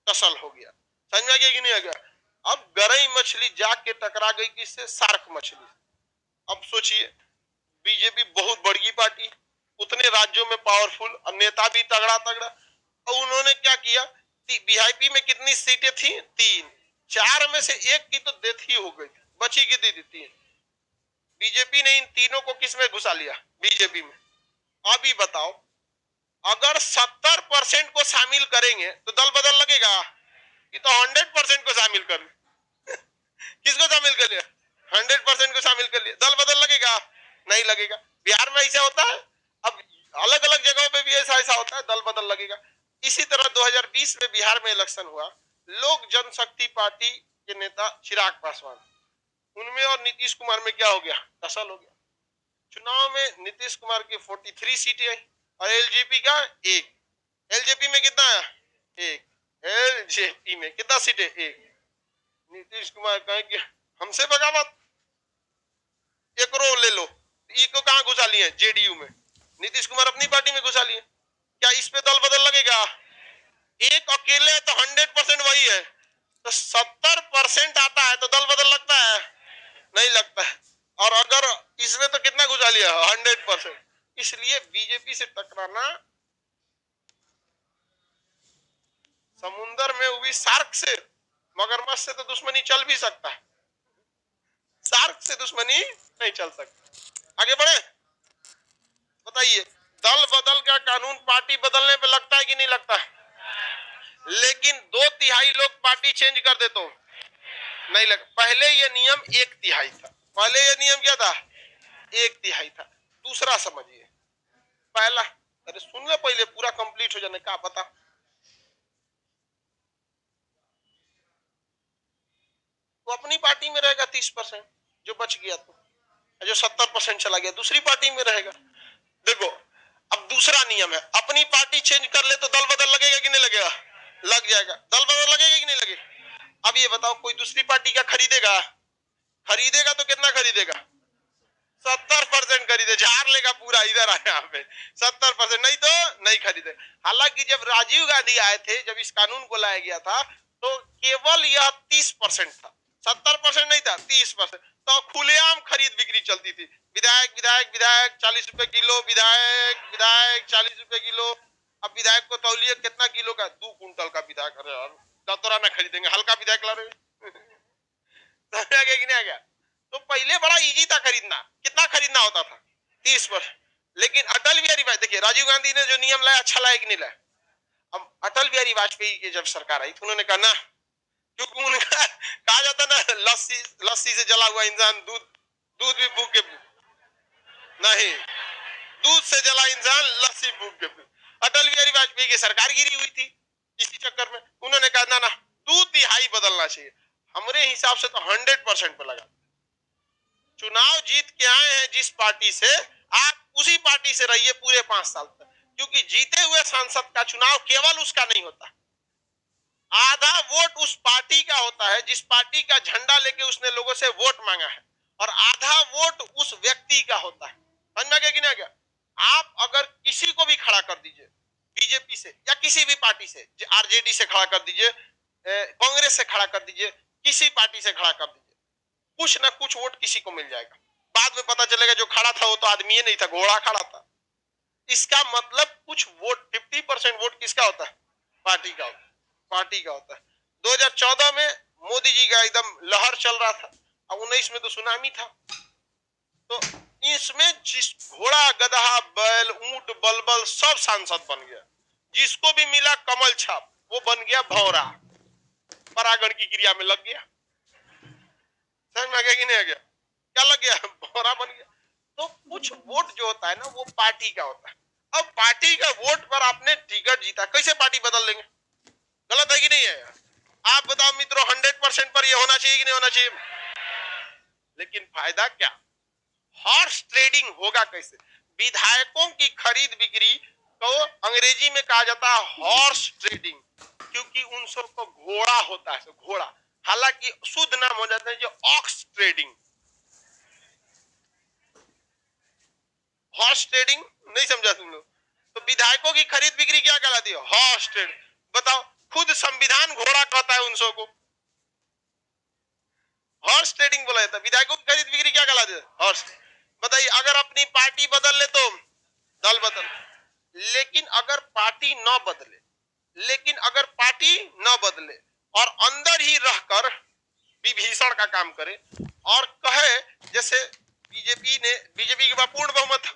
टसल हो गया, समझ में आ गया कि नहीं आ गया? अब गरई मछली जाके टकरा गई किससे? शार्क मछली। अब सोचिए, बीजेपी बहुत बड़ी पार्टी, उतने राज्यों में पावरफुल, और नेता भी तगड़ा तगड़ा, और उन्होंने क्या किया? वीआईपी में कितनी सीटें थी? 3। 4 में से एक की तो डेथ ही हो गई, बची कितनी थी? 3। बीजेपी ने इन तीनों को किस में घुसा लिया? बीजेपी में। अभी बताओ, अगर 70% को शामिल करेंगे तो दल बदल लगेगा? ये तो 100% को शामिल कर किसको शामिल कर लिया? 100% को शामिल कर लिया, दल बदल लगेगा? नहीं लगेगा। बिहार में ऐसा होता है, अब अलग अलग जगहों पे भी ऐसा होता है, दल बदल लगेगा। इसी तरह 2020 में बिहार में इलेक्शन हुआ, लोक जनशक्ति पार्टी के नेता चिराग पासवान, उनमें और नीतीश कुमार में क्या हो गया? टसल हो गया। चुनाव में नीतीश कुमार की 43 सीटें आई और एलजेपी का 1। एलजेपी में कितना आया? 1। एलजेपी में कितना सीटें? 1। नीतीश कुमार कहे कि हमसे बगावत, एक रो ले लो। ई को कहां घुसा लिए? जेडीयू में। नीतीश कुमार अपनी पार्टी में घुसा लिए। क्या इस पे दल बदल लगेगा? एक अकेले है तो 100% वही है, तो 70% आता है तो दल बदल लगता है? नहीं लगता है। और अगर इसमें तो कितना घुसा लिया? 100%। इसलिए बीजेपी से टकराना, समुंदर में हुई शार्क से, मगरमच्छ से तो दुश्मनी चल भी सकता है, शार्क से दुश्मनी नहीं चल सकती। आगे बढ़े, बताइए, दल बदल का कानून पार्टी बदलने पे लगता है कि नहीं लगता है? लेकिन 2/3 लोग पार्टी चेंज कर दे तो नहीं लग। पहले ये नियम 1/3 था। पहले ये नियम क्या था? 1/3 था। दूसरा समझिए, पहला, अरे सुन ले पहले, पूरा कंप्लीट हो जाने का पता। वो अपनी पार्टी में रहेगा 30%, जो बच गया तो, जो 70% चला गया दूसरी पार्टी में रहेगा। देखो, अब दूसरा नियम है, अपनी पार्टी चेंज कर ले तो दल बदल लगेगा कि नहीं लगेगा? लग जाएगा। दल बदल लगेगा कि नहीं लगेगा? अब ये बताओ, कोई दूसरी पार्टी का खरीदेगा? खरीदेगा तो कितना खरीदेगा? 70% खरीदे, झाड़ लेगा पूरा इधर आया यहाँ पे। 70%, नहीं तो नहीं खरीदे। हालांकि जब राजीव गांधी आए थे, जब इस कानून को लाया गया था, तो केवल यह 30% था, 70% नहीं था, 30%। तो खुलेआम खरीद बिक्री चलती थी, विधायक विधायक विधायक 40 रुपए किलो, विधायक विधायक 40 रुपए किलो। अब विधायक को तौलिए कितना किलो का? 2 कुंटल का विधायक। अरे यार, दतरा में खरीदेंगे, हल्का विधायक ला रहे आ गया कि नहीं आ गया? तो पहले बड़ा इजी था खरीदना। कितना खरीदना होता था? 30%। लेकिन अटल बिहारी वाजपेयी, देखिए राजीव गांधी ने जो नियम लाया, अच्छा लाया कि नहीं लाया? अब अटल बिहारी वाजपेयी की जब सरकार आई तो उन्होंने कहा ना, क्योंकि उनका कहा जाता ना, लस्सी लस्सी से जला हुआ इंसान दूध, दूध भी फूक के नहीं, दूध से जला इंसान लस्सी फूक के। अटल बिहारी वाजपेयी की सरकार गिरी हुई थी, इसी चक्कर में उन्होंने कहा ना ना, 2/3 बदलना चाहिए। हमारे हिसाब से तो 100% पे लगा। चुनाव जीत के आए हैं जिस पार्टी से, आप उसी पार्टी से रहिए पूरे 5 साल तक, क्योंकि जीते हुए सांसद का चुनाव केवल उसका नहीं होता, आधा वोट उस पार्टी का होता है जिस पार्टी का झंडा लेके उसने लोगों से वोट मांगा है, और आधा वोट उस व्यक्ति का होता है। समझ में गया कि नहीं गया? आप अगर किसी को भी खड़ा कर दीजिए, बीजेपी से या किसी भी पार्टी से, आरजेडी से खड़ा कर दीजिए, कांग्रेस से खड़ा कर दीजिए, किसी पार्टी से खड़ा कर दीजिए, कुछ ना कुछ वोट किसी को मिल जाएगा। बाद में पता चलेगा जो खड़ा था वो तो आदमी ही नहीं था, घोड़ा खड़ा था। इसका मतलब कुछ वोट, 50% वोट किसका होता है? पार्टी का होता है, पार्टी का होता है। 2014 में मोदी जी का एकदम लहर चल रहा था, अब 19 में तो सुनामी था। तो इसमें जिस घोड़ा गधा बैल ऊंट बलबल सब सांसद बन गया, जिसको भी मिला कमल छाप वो बन गया भौरा, परागण की क्रिया में लग गया। समझ में आ गया कि नहीं आ गया? क्या लग गया? भौरा बन गया। तो कुछ वोट जो होता है ना, वो पार्टी का होता है। अब पार्टी का वोट पर आपने टिकट जीता, कैसे पार्टी बदल लेंगे? गलत है कि नहीं है? आप बताओ मित्रों, 100% पर ये होना चाहिए कि नहीं होना चाहिए? लेकिन फायदा क्या? हॉर्स ट्रेडिंग होगा कैसे? विधायकों की खरीद बिक्री को अंग्रेजी में कहा जाता है हॉर्स ट्रेडिंग, क्योंकि उन सब को घोड़ा होता है, घोड़ा। हालांकि शुद्ध नाम हो जाता है जो ऑक्स ट्रेडिंग। हॉर्स ट्रेडिंग नहीं समझा तुम लोग? तो विधायकों की खरीद बिक्री क्या कहलाती है? Horse trade. बताओ, खुद संविधान घोड़ा कहता है उन सब को, हॉर्स ट्रेडिंग बोला जाता है। विधायकों की खरीद बिक्री क्या कहलाती है? हॉर्स। बताइए, अगर अपनी पार्टी बदल ले तो दल बदल, लेकिन अगर पार्टी न बदले, लेकिन अगर पार्टी न बदले और अंदर ही रहकर विभीषण का काम करे और कहे, जैसे बीजेपी के पास पूर्ण बहुमत,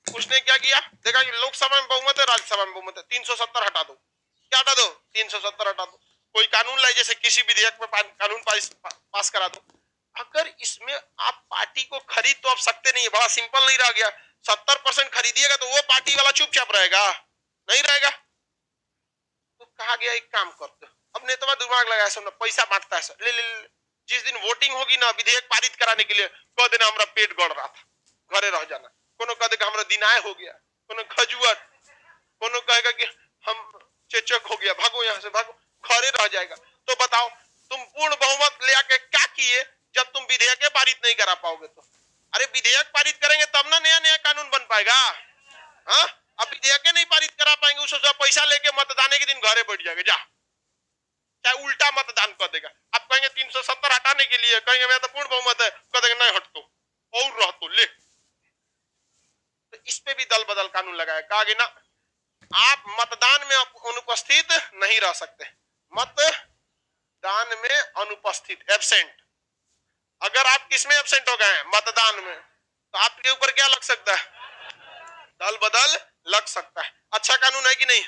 उसने क्या किया? देखा कि लोकसभा में बहुमत है, राज्यसभा में बहुमत है, 370 हटा दो। क्या हटा दो? 370 हटा दो। कोई कानून लाए, जैसे किसी विधेयक में कानून पास करा दो। अगर इसमें आप पार्टी को खरीद तो अब सकते नहीं है, बड़ा सिंपल नहीं रह गया। 70% खरीदिएगा तो वो पार्टी वाला चुपचाप रहेगा? नहीं रहेगा। तो कहा गया एक काम करते, अब नेता दिमाग लगाया, सब पैसा बांटता है, ले ले ले। जिस दिन वोटिंग होगी ना विधेयक पारित कराने के लिए, कह देना हमारा पेट गड़ रहा था, घरे रह जाना। कोनो कह देगा हमारा दिनाय हो गया, कोनो खजुआ, कोनो कहेगा कि हम चेचक हो गया, भागो यहाँ से भागो, घरे रह जाएगा। तो बताओ, तुम पूर्ण बहुमत ले आके क्या किए जब तुम विधेयक पारित नहीं करा पाओगे? तो अरे विधेयक पारित करेंगे तब ना नया नया कानून बन पाएगा। हाँ, अब विधेयक नहीं पारित करा पाएंगे, उससे पैसा लेके मतदान के दिन घरे बैठ जाएगा, जा, चाहे उल्टा मतदान कर देगा। आप कहेंगे 370 हटाने के लिए, कहेंगे मैं तो पूर्ण बहुमत है, कह देंगे नहीं हट तो और रह तो ले। तो इस पे भी दल बदल कानून लगाया, कहा गया ना आप मतदान में अनुपस्थित नहीं रह सकते, मतदान में अनुपस्थित, एब्सेंट। अगर आप किसमें एब्सेंट हो गए हैं? मतदान में, तो आपके ऊपर क्या लग सकता है? दल बदल लग सकता है। अच्छा कानून है कि नहीं?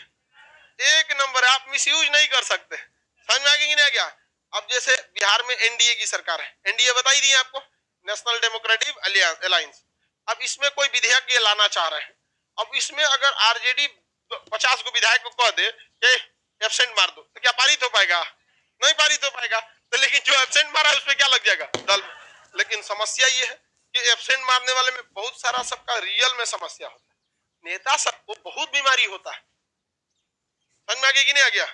एक नंबर है, आप मिसयूज नहीं कर सकते। समझ में आ गया कि नहीं आ गया? अब जैसे बिहार में एनडीए की सरकार है, एनडीए बताई दी आपको, नेशनल डेमोक्रेटिक अलायंस। अब इसमें कोई विधेयक ये लाना चाह रहे हैं, अब इसमें अगर आरजेडी 50 को विधायक को कह दे कि एब्सेंट मार दो, तो क्या पारित हो पाएगा? नहीं पारित हो पाएगा। तो लेकिन जो एब्सेंट मारा है उसमें क्या लग जाएगा? दल। लेकिन समस्या ये है कि एब्सेंट मारने वाले में बहुत सारा सबका रियल में समस्या होता है, नेता सबको बहुत बीमारी होता है। समझ में आ गया कि नहीं आ गया?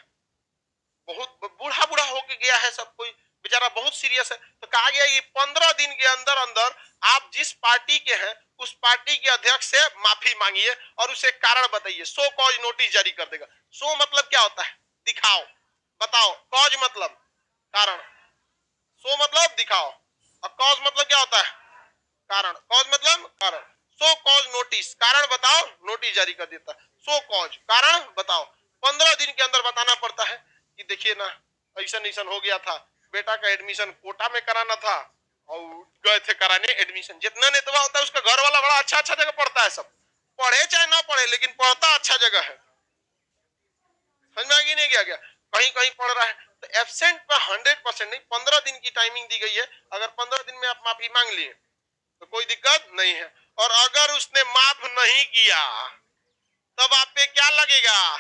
बहुत बूढ़ा बूढ़ा होके गया है सब कोई, बेचारा बहुत सीरियस है। तो कहा गया कि 15 दिन के अंदर अंदर आप जिस पार्टी के हैं उस पार्टी के अध्यक्ष से माफी मांगिए और उसे कारण बताइए, सो कॉज नोटिस जारी कर देगा। सो मतलब क्या होता है? दिखाओ, बताओ। कॉज मतलब कारण, सो मतलब दिखाओ, और कॉज मतलब क्या होता है? कारण। कॉज मतलब कारण। सो कॉज नोटिस, कारण बताओ, नोटिस जारी कर देता है। सो कॉज, कारण बताओ। 15 दिन के अंदर बताना पड़ता है कि देखिए ना ऐसा ऐसा हो गया था, बेटा का एडमिशन कोटा में कराना था और गए थे कराने एडमिशन। जितना नेतवा होता है उसका घर वाला बड़ा अच्छा अच्छा जगह पढ़ता है, सब पढ़े चाहे ना पढ़े लेकिन पढ़ता अच्छा जगह है। समझ में आ गया नहीं? गया कहीं कहीं पढ़ रहा है। तो एब्सेंट पर 100% नहीं, 15 दिन की टाइमिंग दी गई है। अगर 15 दिन में आप माफी मांग लिए तो कोई दिक्कत नहीं है, और अगर उसने माफ नहीं किया तब आप पे क्या लगेगा?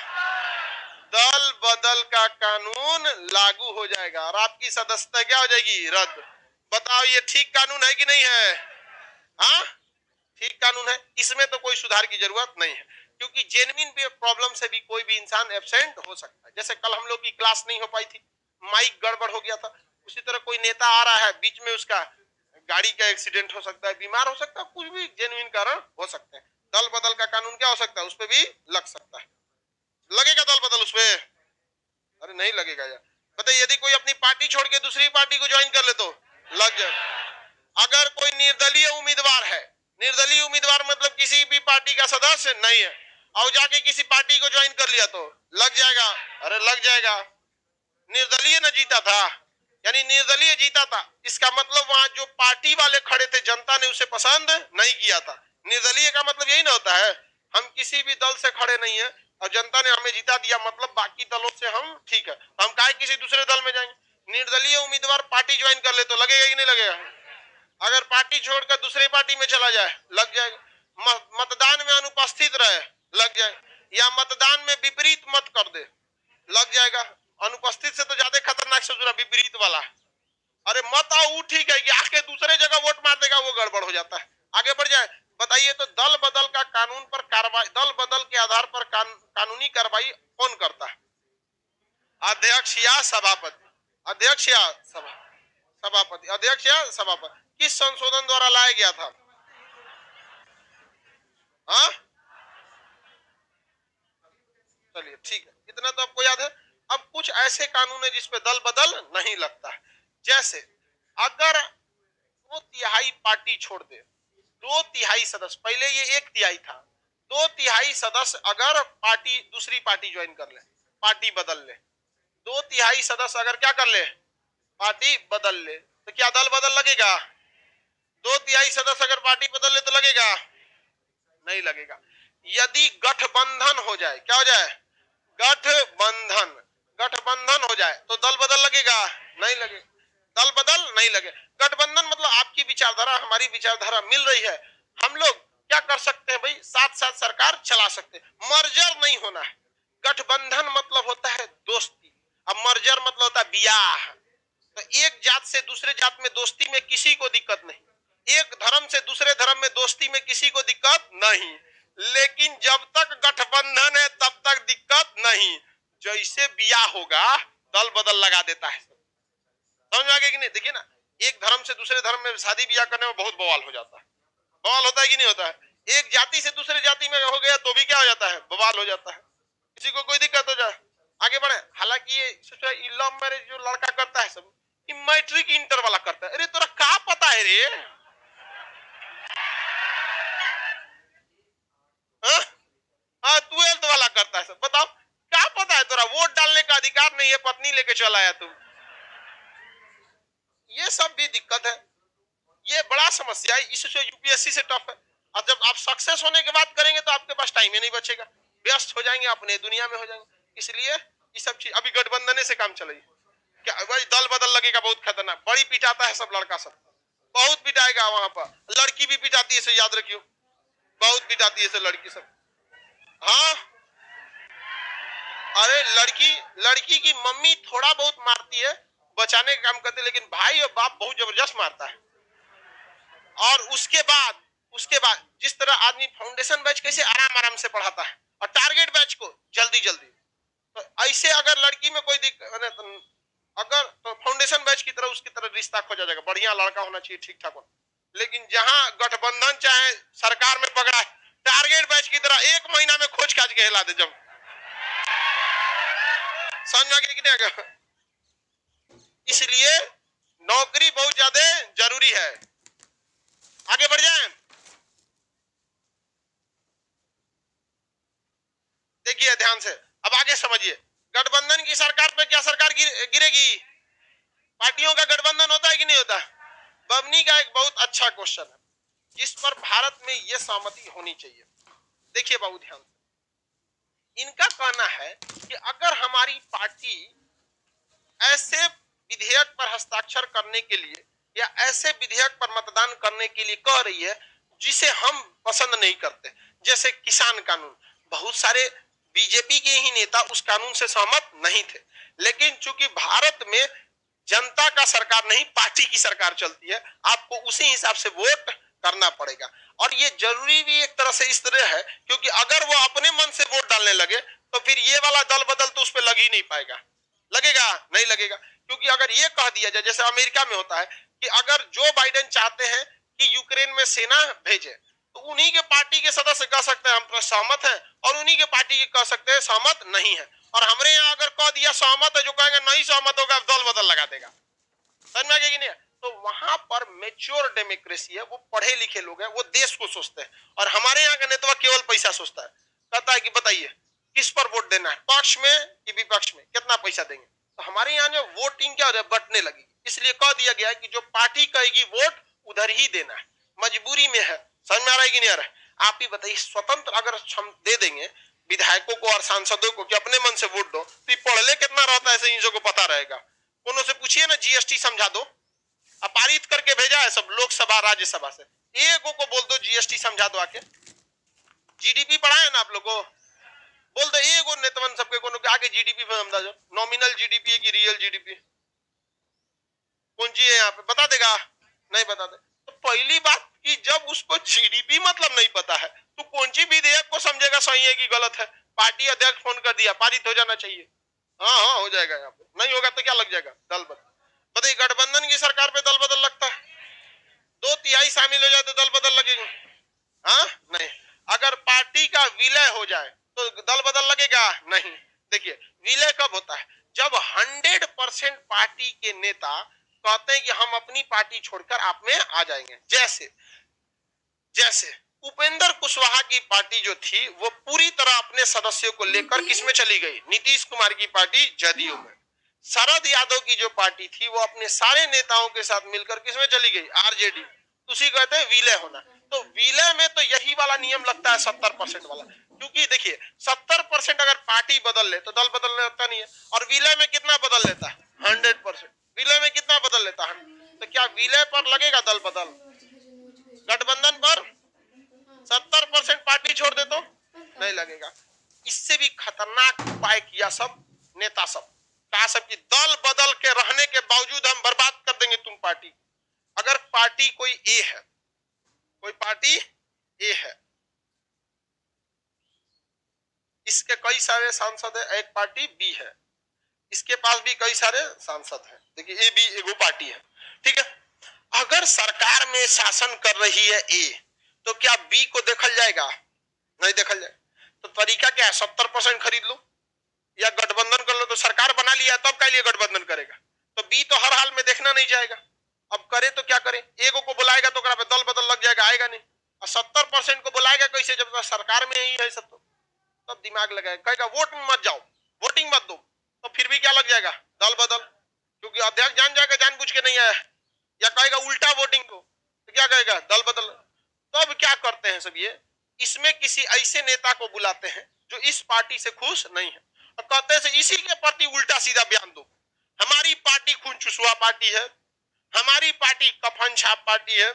दल बदल का कानून लागू हो जाएगा और आपकी सदस्यता क्या हो जाएगी? रद्द। बताओ ये ठीक कानून है कि नहीं है? हाँ, ठीक कानून है। इसमें तो कोई सुधार की जरूरत नहीं है, क्योंकि जेन्युइन प्रॉब्लम से भी कोई भी इंसान एब्सेंट हो सकता है। जैसे कल हम लोग की क्लास नहीं हो पाई थी, माइक गड़बड़ हो गया था, उसी तरह कोई नेता आ रहा है बीच में, उसका गाड़ी का एक्सीडेंट हो सकता है, बीमार हो सकता है, कुछ भी जेन्युइन कारण हो सकते हैं। दल बदल का कानून क्या हो सकता है? उस पर भी लग सकता है। लगेगा दल बदल उस पर? अरे नहीं लगेगा यार। बताइए, यदि कोई अपनी पार्टी छोड़ के दूसरी पार्टी को ज्वाइन कर ले तो लग जाए। अगर कोई निर्दलीय उम्मीदवार है, निर्दलीय उम्मीदवार मतलब किसी भी पार्टी का सदस्य नहीं है, और जाके किसी पार्टी को ज्वाइन कर लिया तो लग जाएगा। अरे लग जाएगा। निर्दलीय न जीता था, यानी निर्दलीय जीता था, इसका मतलब वहां जो पार्टी वाले खड़े थे जनता ने उसे पसंद नहीं किया था। निर्दलीय का मतलब यही ना होता है, हम किसी भी दल से खड़े नहीं है और जनता ने हमें जीता दिया, मतलब बाकी दलों से हम ठीक है, हम काहे किसी दूसरे दल में जाएंगे? निर्दलीय उम्मीदवार पार्टी ज्वाइन कर ले तो लगेगा कि नहीं लगेगा? अगर पार्टी छोड़कर दूसरी पार्टी में चला जाए लग जाएगा। मतदान में अनुपस्थित रहे लग जाएगा, या मतदान में विपरीत मत कर दे लग जाएगा। अनुपस्थित से तो ज्यादा खतरनाक से जुड़ा विपरीत वाला। अरे मत आओ वो ठीक है, कि आके दूसरे जगह वोट मार देगा वो गड़बड़ हो जाता है। आगे बढ़ जाए, बताइए तो दल बदल का कानून पर कार्रवाई, दल बदल के आधार पर कानूनी कार्रवाई कौन करता है? अध्यक्ष या सभापति? अध्यक्ष या सभापति? अध्यक्ष या सभापति? किस संशोधन द्वारा लाया गया था? हाँ, चलिए ठीक है, इतना तो आपको याद है। अब कुछ ऐसे कानून है जिसपे दल बदल नहीं लगता है। जैसे अगर 2/3 पार्टी छोड़ दे, 2/3 सदस्य, पहले ये 1/3 था, 2/3 सदस्य अगर पार्टी दूसरी पार्टी ज्वाइन कर ले, पार्टी बदल ले, 2/3 सदस्य अगर क्या कर ले, पार्टी बदल ले, तो क्या दल बदल लगेगा? 2/3 सदस्य अगर पार्टी बदल ले तो लगेगा? नहीं लगेगा। यदि गठबंधन हो जाए, क्या हो जाए? गठबंधन, गठबंधन हो जाए तो दल बदल लगेगा? नहीं लगे, दल बदल नहीं लगे। गठबंधन मतलब आपकी विचारधारा हमारी विचारधारा मिल रही है, हम लोग क्या कर सकते हैं भाई, साथ साथ सरकार चला सकते हैं, मर्जर नहीं होना है। गठबंधन मतलब होता है दोस्ती, अब मर्जर मतलब होता है बियाह। तो एक जात से दूसरे जात में दोस्ती में किसी को दिक्कत नहीं, एक धर्म से दूसरे धर्म में दोस्ती में किसी को दिक्कत नहीं, लेकिन जब तक गठबंधन है तब तक दिक्कत नहीं। जैसे बियाह होगा दल बदल लगा देता है। समझ में आ गया कि नहीं? देखिए ना, एक धर्म से दूसरे धर्म में शादी ब्याह करने में बहुत बवाल हो जाता है। बवाल होता है कि नहीं होता है? एक जाति से दूसरे जाति में हो गया तो भी क्या हो जाता है? बवाल हो जाता है। किसी को कोई दिक्कत हो जाए, आगे बढ़े। हालांकि ये लव मैरिज जो लड़का करता है सब मैट्रिक इंटर वाला करता है। अरे तोरा क्या पता है रे? हाँ? हाँ, 12th वाला करता है सब, बताओ क्या पता है तोरा? वोट डालने का अधिकार नहीं है, पत्नी लेके चला आया तुम। ये सब भी दिक्कत है, ये बड़ा समस्या है, इससे यूपीएससी से टफ है। और जब आप सक्सेस होने की बात करेंगे तो आपके पास टाइम ही नहीं बचेगा, व्यस्त हो जाएंगे, अपने दुनिया में हो जाएंगे। इसलिए ये सब चीज अभी गठबंधन से काम चलेगी। क्या भाई दल बदल लगेगा? बहुत खतरनाक, बड़ी पिटाता है सब लड़का सब, बहुत पिटाएगा वहां पर। लड़की भी पिटाती है, याद रखियो, बहुत पिटाती है लड़की सब। हाँ, अरे लड़की लड़की की मम्मी थोड़ा बहुत मारती है, बचाने का काम करती है, लेकिन भाई और बाप बहुत जबरदस्त मारता है। और उसके बाद जिस तरह आदमी फाउंडेशन बैच कैसे आराम आराम से पढ़ाता है और टारगेट बैच को जल्दी जल्दी, तो ऐसे अगर लड़की में कोई दिक्कत, अगर तो फाउंडेशन बैच की तरह उसकी तरह रिश्ता खोजा जाएगा, बढ़िया लड़का होना चाहिए, ठीक ठाक होना। लेकिन जहां गठबंधन चाहे सरकार में पकड़ा है, टारगेट बैच की तरह 1 महीना में खोज खाज के हिला दे। जब समझ में आ गया कि नहीं आ गया? इसलिए नौकरी बहुत ज्यादा जरूरी है। आगे बढ़ जाए, देखिए ध्यान से, अब आगे समझिए। गठबंधन की सरकार पे क्या सरकार गिरेगी? पार्टियों का गठबंधन होता है कि नहीं होता? बबनी का एक बहुत अच्छा क्वेश्चन है जिस पर भारत में यह सहमति होनी चाहिए। देखिए बाबू ध्यान से, इनका कहना है कि अगर हमारी पार्टी ऐसे विधेयक पर हस्ताक्षर करने के लिए या ऐसे विधेयक पर मतदान करने के लिए कह रही है जिसे हम पसंद नहीं करते, जैसे किसान कानून, बहुत सारे बीजेपी के ही नेता उस कानून से सहमत नहीं थे, लेकिन चूंकि भारत में जनता का सरकार नहीं पार्टी की सरकार चलती है, आपको उसी हिसाब से वोट करना पड़ेगा। और ये जरूरी भी एक तरह से इस तरह है क्योंकि अगर वो अपने मन से वोट डालने लगे तो फिर ये वाला दल बदल तो उस पर लग ही नहीं पाएगा। लगेगा? नहीं लगेगा, क्योंकि अगर ये कह दिया जाए जैसे अमेरिका में होता है कि अगर जो बाइडेन चाहते हैं कि यूक्रेन में सेना भेजे तो उन्हीं के पार्टी के सदस्य कह सकते हैं हम तो सहमत हैं, और उन्हीं के पार्टी के कह सकते हैं सहमत नहीं है। और हमारे यहाँ अगर कह दिया सहमत है, जो कहेंगे नहीं सहमत होगा दल बदल लगा देगा। समझ में आ गया कि नहीं? तो वहां पर मेच्योर डेमोक्रेसी है, वो पढ़े लिखे लोग हैं, वो देश को सोचते हैं। और हमारे यहाँ का नेता केवल पैसा सोचता है, कहता है कि बताइए किस पर वोट देना है, पक्ष में कि विपक्ष में, कितना पैसा देंगे। तो हमारे यहाँ जो वोटिंग क्या हो रहा है, बंटने लगी, इसलिए कह दिया गया है कि जो पार्टी कहेगी वोट उधर ही देना है, मजबूरी में है। समझ में आ रहा है कि नहीं आ रहा है? आप ही बताइए, स्वतंत्र अगर हम दे देंगे विधायकों को और सांसदों को कि अपने मन से वोट दो, तो पढ़ ले कितना रहता है, इन को पता रहेगा। कोनो से पूछिए ना, जीएसटी समझा दो, पारित करके भेजा है सब लोकसभा राज्यसभा से, एक को बोल दो जीएसटी समझा दो आके। जीडीपी पढ़ा है ना आप लोगों को, बोल दो एगो नेतवन सबके कोनो के आगे जीडीपी पे समझा दो, नॉमिनल जीडीपी है कि रियल जीडीपी। कौन सी है यहाँ पे, बता देगा? नहीं बता दे। तो पहली बात कि जब उसको जीडीपी मतलब नहीं पता है तो कौन सी विधेयक को समझेगा सही है कि गलत है? पार्टी अध्यक्ष फोन कर दिया, पारित हो जाना चाहिए। हाँ हाँ हो जाएगा, यहाँ पे नहीं होगा तो क्या लग जाएगा? दल बदल। बताइए, गठबंधन की सरकार पे दल बदल लगता है? 2/3 शामिल हो जाए तो दल बदल लगेगा? हाँ नहीं। अगर पार्टी का विलय हो जाए तो दल बदल लगेगा? नहीं। देखिए, विलय कब होता है? जब 100% पार्टी के नेता कहते हैं कि हम अपनी पार्टी छोड़कर आप में आ जाएंगे। जैसे जैसे उपेंद्र कुशवाहा की पार्टी जो थी वो पूरी तरह अपने सदस्यों को लेकर किसमें चली गई? नीतीश कुमार की पार्टी जदयू में। शरद यादव की जो पार्टी थी वो अपने सारे नेताओं के साथ मिलकर किसमें चली गई? आरजेडी। उसी कहते हैं विलय होना। तो विलय में तो यही वाला नियम लगता है 70% वाला, क्योंकि देखिए 70% अगर पार्टी बदल ले तो दल बदल लेता नहीं है, और विलय में कितना बदल लेता है? 100%। विलय में कितना बदल लेता है? तो क्या विलय पर लगेगा दल बदल? गठबंधन पर 70% पार्टी छोड़ दे तो नहीं लगेगा। इससे भी खतरनाक उपाय किया सब नेता सब, कहा सब कि दल बदल के रहने के बावजूद हम बर्बाद कर देंगे तुम पार्टी। अगर पार्टी कोई ए है, कोई पार्टी ए है, इसके कई सारे सांसद है, एक पार्टी बी है, इसके पास भी कई सारे सांसद हैं। देखिए ए बी एगो पार्टी है, ठीक है। अगर सरकार में शासन कर रही है ए, तो क्या बी को देखल जाएगा? नहीं देखल जाए। तो तरीका क्या है? 70% खरीद लो या गठबंधन कर लो। तो सरकार बना लिया तब क्या लिए गठबंधन करेगा? तो बी तो हर हाल में देखना नहीं जाएगा। अब करे तो क्या करे? एगो को बुलाएगा तो दल बदल लग जाएगा, आएगा नहीं। और 70% को बुलाएगा कैसे जब तो सरकार में ही है सब? तो तब दिमाग लगाएगा, कहेगा वोट में मत जाओ, वोटिंग मत दो, तो फिर भी क्या लग जाएगा? दल बदल। क्योंकि अध्यक्ष जान जाएगा जानबूझ के नहीं आया, या कहेगा उल्टा वोटिंग को, तो क्या कहेगा? दल बदल। तो अब क्या करते हैं सब ये, इसमें किसी ऐसे नेता को बुलाते हैं जो इस पार्टी से खुश नहीं है, और कहते हैं इसी के प्रति उल्टा सीधा बयान दो। हमारी पार्टी खून चुसवा पार्टी है, हमारी पार्टी कफन छाप पार्टी है,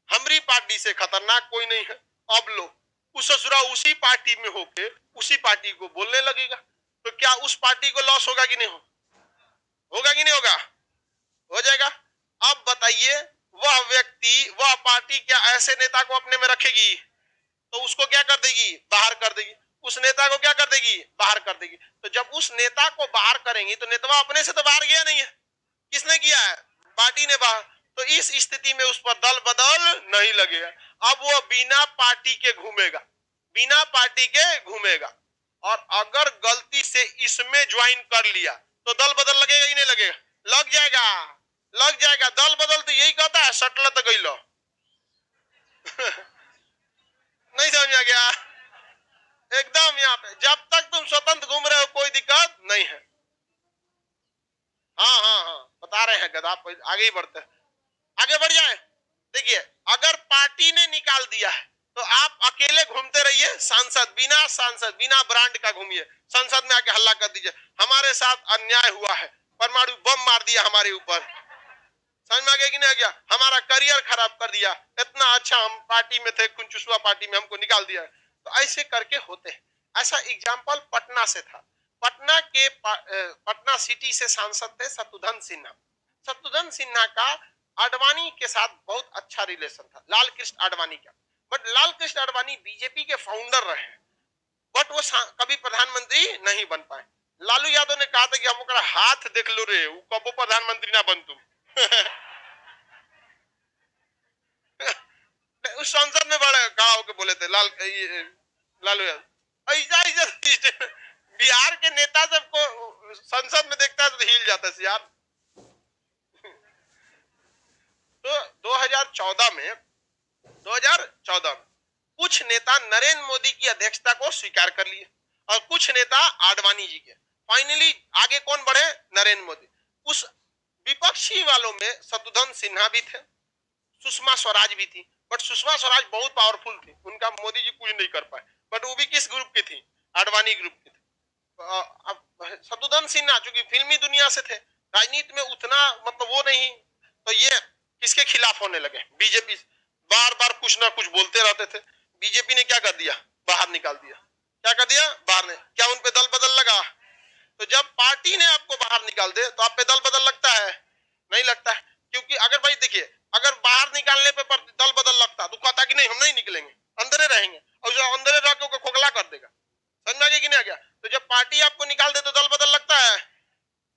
हमारी पार्टी से खतरनाक कोई नहीं है। अब लो उस ससुरा उसी पार्टी में होके उसी पार्टी को बोलने लगेगा, तो क्या उस पार्टी को लॉस होगा कि नहीं होगा कि नहीं होगा? हो जाएगा। अब बताइए, वह व्यक्ति वह पार्टी क्या ऐसे नेता को अपने में रखेगी? तो उसको क्या कर देगी? बाहर कर देगी। उस नेता को क्या कर देगी? बाहर कर देगी। तो जब उस नेता को बाहर करेंगी तो नेता अपने से तो बाहर गया नहीं है, किसने किया है? पार्टी ने बाहर। तो इस स्थिति में उस पर दल बदल नहीं लगेगा। अब वो बिना पार्टी के घूमेगा, बिना पार्टी के घूमेगा। और अगर गलती से इसमें ज्वाइन कर लिया तो दल बदल लगेगा कि नहीं लगेगा? लग जाएगा, लग जाएगा। दल बदल तो यही कहता है, सटल तो गई लो। नहीं समझ में आ गया? एकदम यहाँ पे जब तक तुम स्वतंत्र घूम रहे हो कोई दिक्कत नहीं है। हाँ हाँ हाँ बता रहे हैं गधा, आगे ही बढ़ते हैं, आगे बढ़ जाए। देखिए, अगर पार्टी ने निकाल दिया है तो आप अकेले घूमते रहिए, सांसद बिना ब्रांड का घूमिए, संसद में आके हल्ला कर दीजिए हमारे साथ अन्याय हुआ है, परमाणु बम मार दिया हमारे ऊपर। समझ में आ गया कि नहीं आ गया? हमारा करियर खराब कर दिया, इतना अच्छा हम पार्टी में थे, कुंचुसुआ पार्टी में हमको निकाल दिया। तो ऐसे करके होते हैं। ऐसा एग्जाम्पल पटना से था। पटना सिटी से सांसद थे शत्रुघ्न सिन्हा। शत्रुघ्न सिन्हा का आडवाणी के साथ बहुत अच्छा रिलेशन था, लाल कृष्ण आडवाणी का। बट लाल कृष्ण आडवाणी बीजेपी के फाउंडर रहे, बट वो कभी प्रधानमंत्री नहीं बन पाए। लालू यादव ने कहा था कि हम हाथ देख लो रे, वो कबो प्रधानमंत्री ना बन तुम। उस संसद में बड़े खड़ा होकर बोले थे लालू यादव। ऐसा बिहार के नेता सबको संसद में देखता है तो हिल जाता है यार। तो 2014 में कुछ नेता नरेंद्र मोदी की अध्यक्षता को स्वीकार कर लिए और कुछ नेता आडवाणी जी के। फाइनली आगे कौन बढ़े? नरेंद्र मोदी। उस विपक्षी वालों में शत्रुघ्न सिन्हा भी थे, सुषमा स्वराज भी थी, बट सुषमा स्वराज बहुत पावरफुल थी, उनका मोदी जी कुछ नहीं कर पाए। बट वो भी किस ग्रुप की थी? आडवाणी ग्रुप की थी। अब शत्रुघ्न सिन्हा जो कि फिल्मी दुनिया से थे, राजनीति में उतना मतलब वो नहीं, तो ये किसके खिलाफ होने लगे? बीजेपी। बार बार कुछ ना कुछ बोलते रहते थे। बीजेपी ने क्या कर दिया? बाहर निकाल दिया। क्या कर दिया? बाहर ने। क्या उन पे दल बदल लगा? तो जब पार्टी ने आपको बाहर निकाल दे तो आप पे दल बदल लगता है? नहीं लगता है। बाहर निकालने पे दल बदल लगता, तो कहता कि नहीं हम नहीं निकलेंगे, अंदर रहेंगे, और जो अंदर रह के खोखला कर देगा। समझ में आ गया कि नहीं आ गया? तो जब पार्टी आपको निकाल दे तो दल बदल लगता है,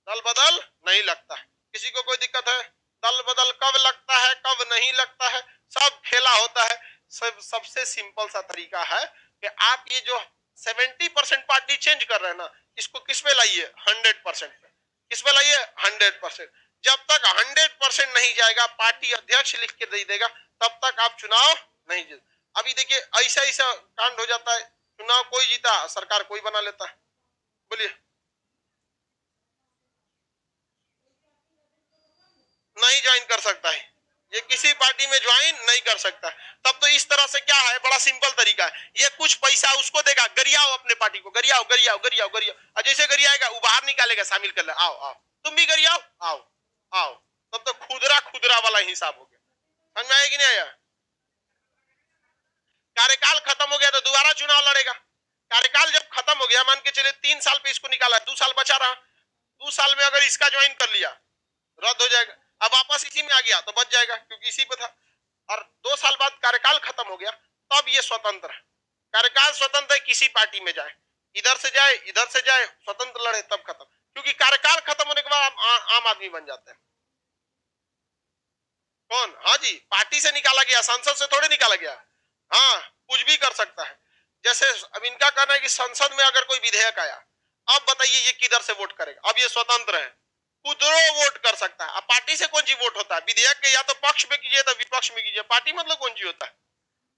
दल बदल नहीं लगता। किसी को कोई दिक्कत है? दल बदल कब लगता है कब नहीं लगता है, सब खेला होता है। सबसे सिंपल सा तरीका है कि आप ये जो 70% पार्टी चेंज कर रहे हैं ना, इसको किस पे लाइए? 100% पे। किस पे लाइए? 100%। जब तक 100% नहीं जाएगा, पार्टी अध्यक्ष लिख के दे देगा, तब तक आप चुनाव नहीं जीत। अभी देखिए ऐसा ऐसा कांड हो जाता है, चुनाव कोई जीता, सरकार कोई बना लेता है। बोलिए, नहीं ज्वाइन कर सकता है, ये किसी पार्टी में ज्वाइन नहीं कर सकता। तब तो इस तरह से क्या है, बड़ा सिंपल तरीका है, ये कुछ पैसा उसको देगा, गरियाओ अपने पार्टी को, गरियाओ गरियाओ गरियाओ गरियाओ, और जैसे गरियाएगा वो बाहर निकालेगा, शामिल कर ले, आओ आओ तुम भी गरियाओ, आओ आओ। तब तो खुदरा खुदरा वाला हिसाब हो गया। समझ में आया कि नहीं आया? कार्यकाल खत्म हो गया तो दोबारा चुनाव लड़ेगा। कार्यकाल जब खत्म हो गया, मान के चले 3 साल पे इसको निकाला, 2 साल बचा रहा, 2 साल में अगर इसका ज्वाइन कर लिया, रद्द हो जाएगा। अब वापस इसी में आ गया तो बच जाएगा, क्योंकि इसी पे था। और 2 साल बाद कार्यकाल खत्म हो गया, तब ये स्वतंत्र है। कार्यकाल स्वतंत्र है, किसी पार्टी में जाए, इधर से जाए इधर से जाए, स्वतंत्र लड़े, तब खत्म। क्योंकि कार्यकाल खत्म होने के बाद आम आदमी बन जाते हैं। कौन? हाँ जी, पार्टी से निकाला गया, संसद से थोड़े निकाला गया। हाँ, कुछ भी कर सकता है। जैसे अब इनका कहना है कि संसद में अगर कोई विधेयक आया, अब बताइए ये किधर से वोट करेगा? अब ये स्वतंत्र है, खुदरो वोट कर सकता है। अब पार्टी से कौन सी वोट होता है? विधेयक के या तो पक्ष में कीजिए तो विपक्ष में कीजिए, पार्टी मतलब कौन सी होता है?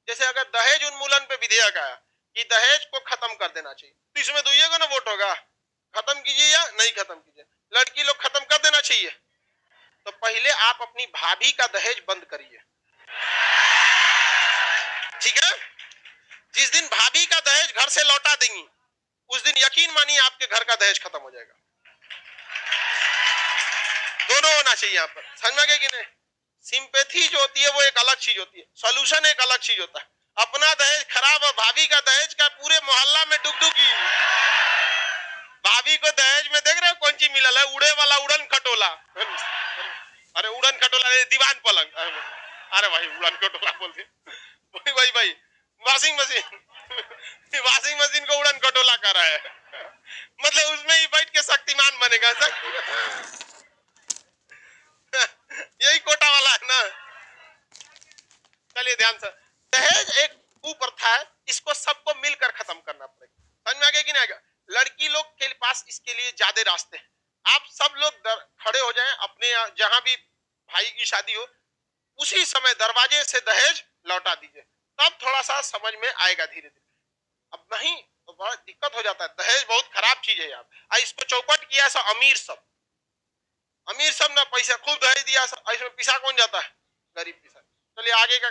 जैसे अगर दहेज उन्मूलन पे विधेयक आया कि दहेज को खत्म कर देना चाहिए, तो इसमें दुइये का ना वोट होगा, खत्म कीजिए या नहीं खत्म कीजिए। लड़की लोग खत्म कर देना चाहिए, तो पहले आप अपनी भाभी का दहेज बंद करिए, ठीक है? जिस दिन भाभी का दहेज घर से लौटा देंगी, उस दिन यकीन मानिए आपके घर का दहेज खत्म हो जाएगा। दोनों होना चाहिए यहाँ पर। समझ में गए कि नहीं? सिंपैथी जो होती है वो एक अलग चीज होती है, सॉल्यूशन एक अलग चीज होता है। अपना दहेज खराब और भाभी का दहेज का पूरे मोहल्ला में डुगडुगी। भाभी को दहेज में देख रहे हो कौन सी मिलल है? उड़े वाला उड़न खटोला। अरे उड़न खटोला, दीवान पलंग। अरे भाई उड़न खटोला बोलते भाई भाई वॉशिंग मशीन वॉशिंग मशीन को उड़न खटोला कर रहा है, मतलब उसमें ही बैठ के शक्तिमान बनेगा सर। यही कोटा वाला है ना। चलिए ध्यान से, दहेज एक कुप्रथा है, इसको सबको मिलकर खत्म करना पड़ेगा। समझ में आ गया कि नहीं आ गया? लड़की लोग के पास इसके लिए ज्यादा रास्ते हैं। आप सब लोग खड़े हो जाएं, अपने जहां भी भाई की शादी हो, उसी समय दरवाजे से दहेज लौटा दीजिए, तब थोड़ा सा समझ में आएगा धीरे धीरे। अब नहीं तो बड़ा दिक्कत हो जाता है। दहेज बहुत खराब चीज है यार। इसको चौपट किया ऐसा अमीर सब ना पैसा खूब दहेज दिया, इसमें पिसा कौन जाता है? गरीब पिसा। चलिए आगे का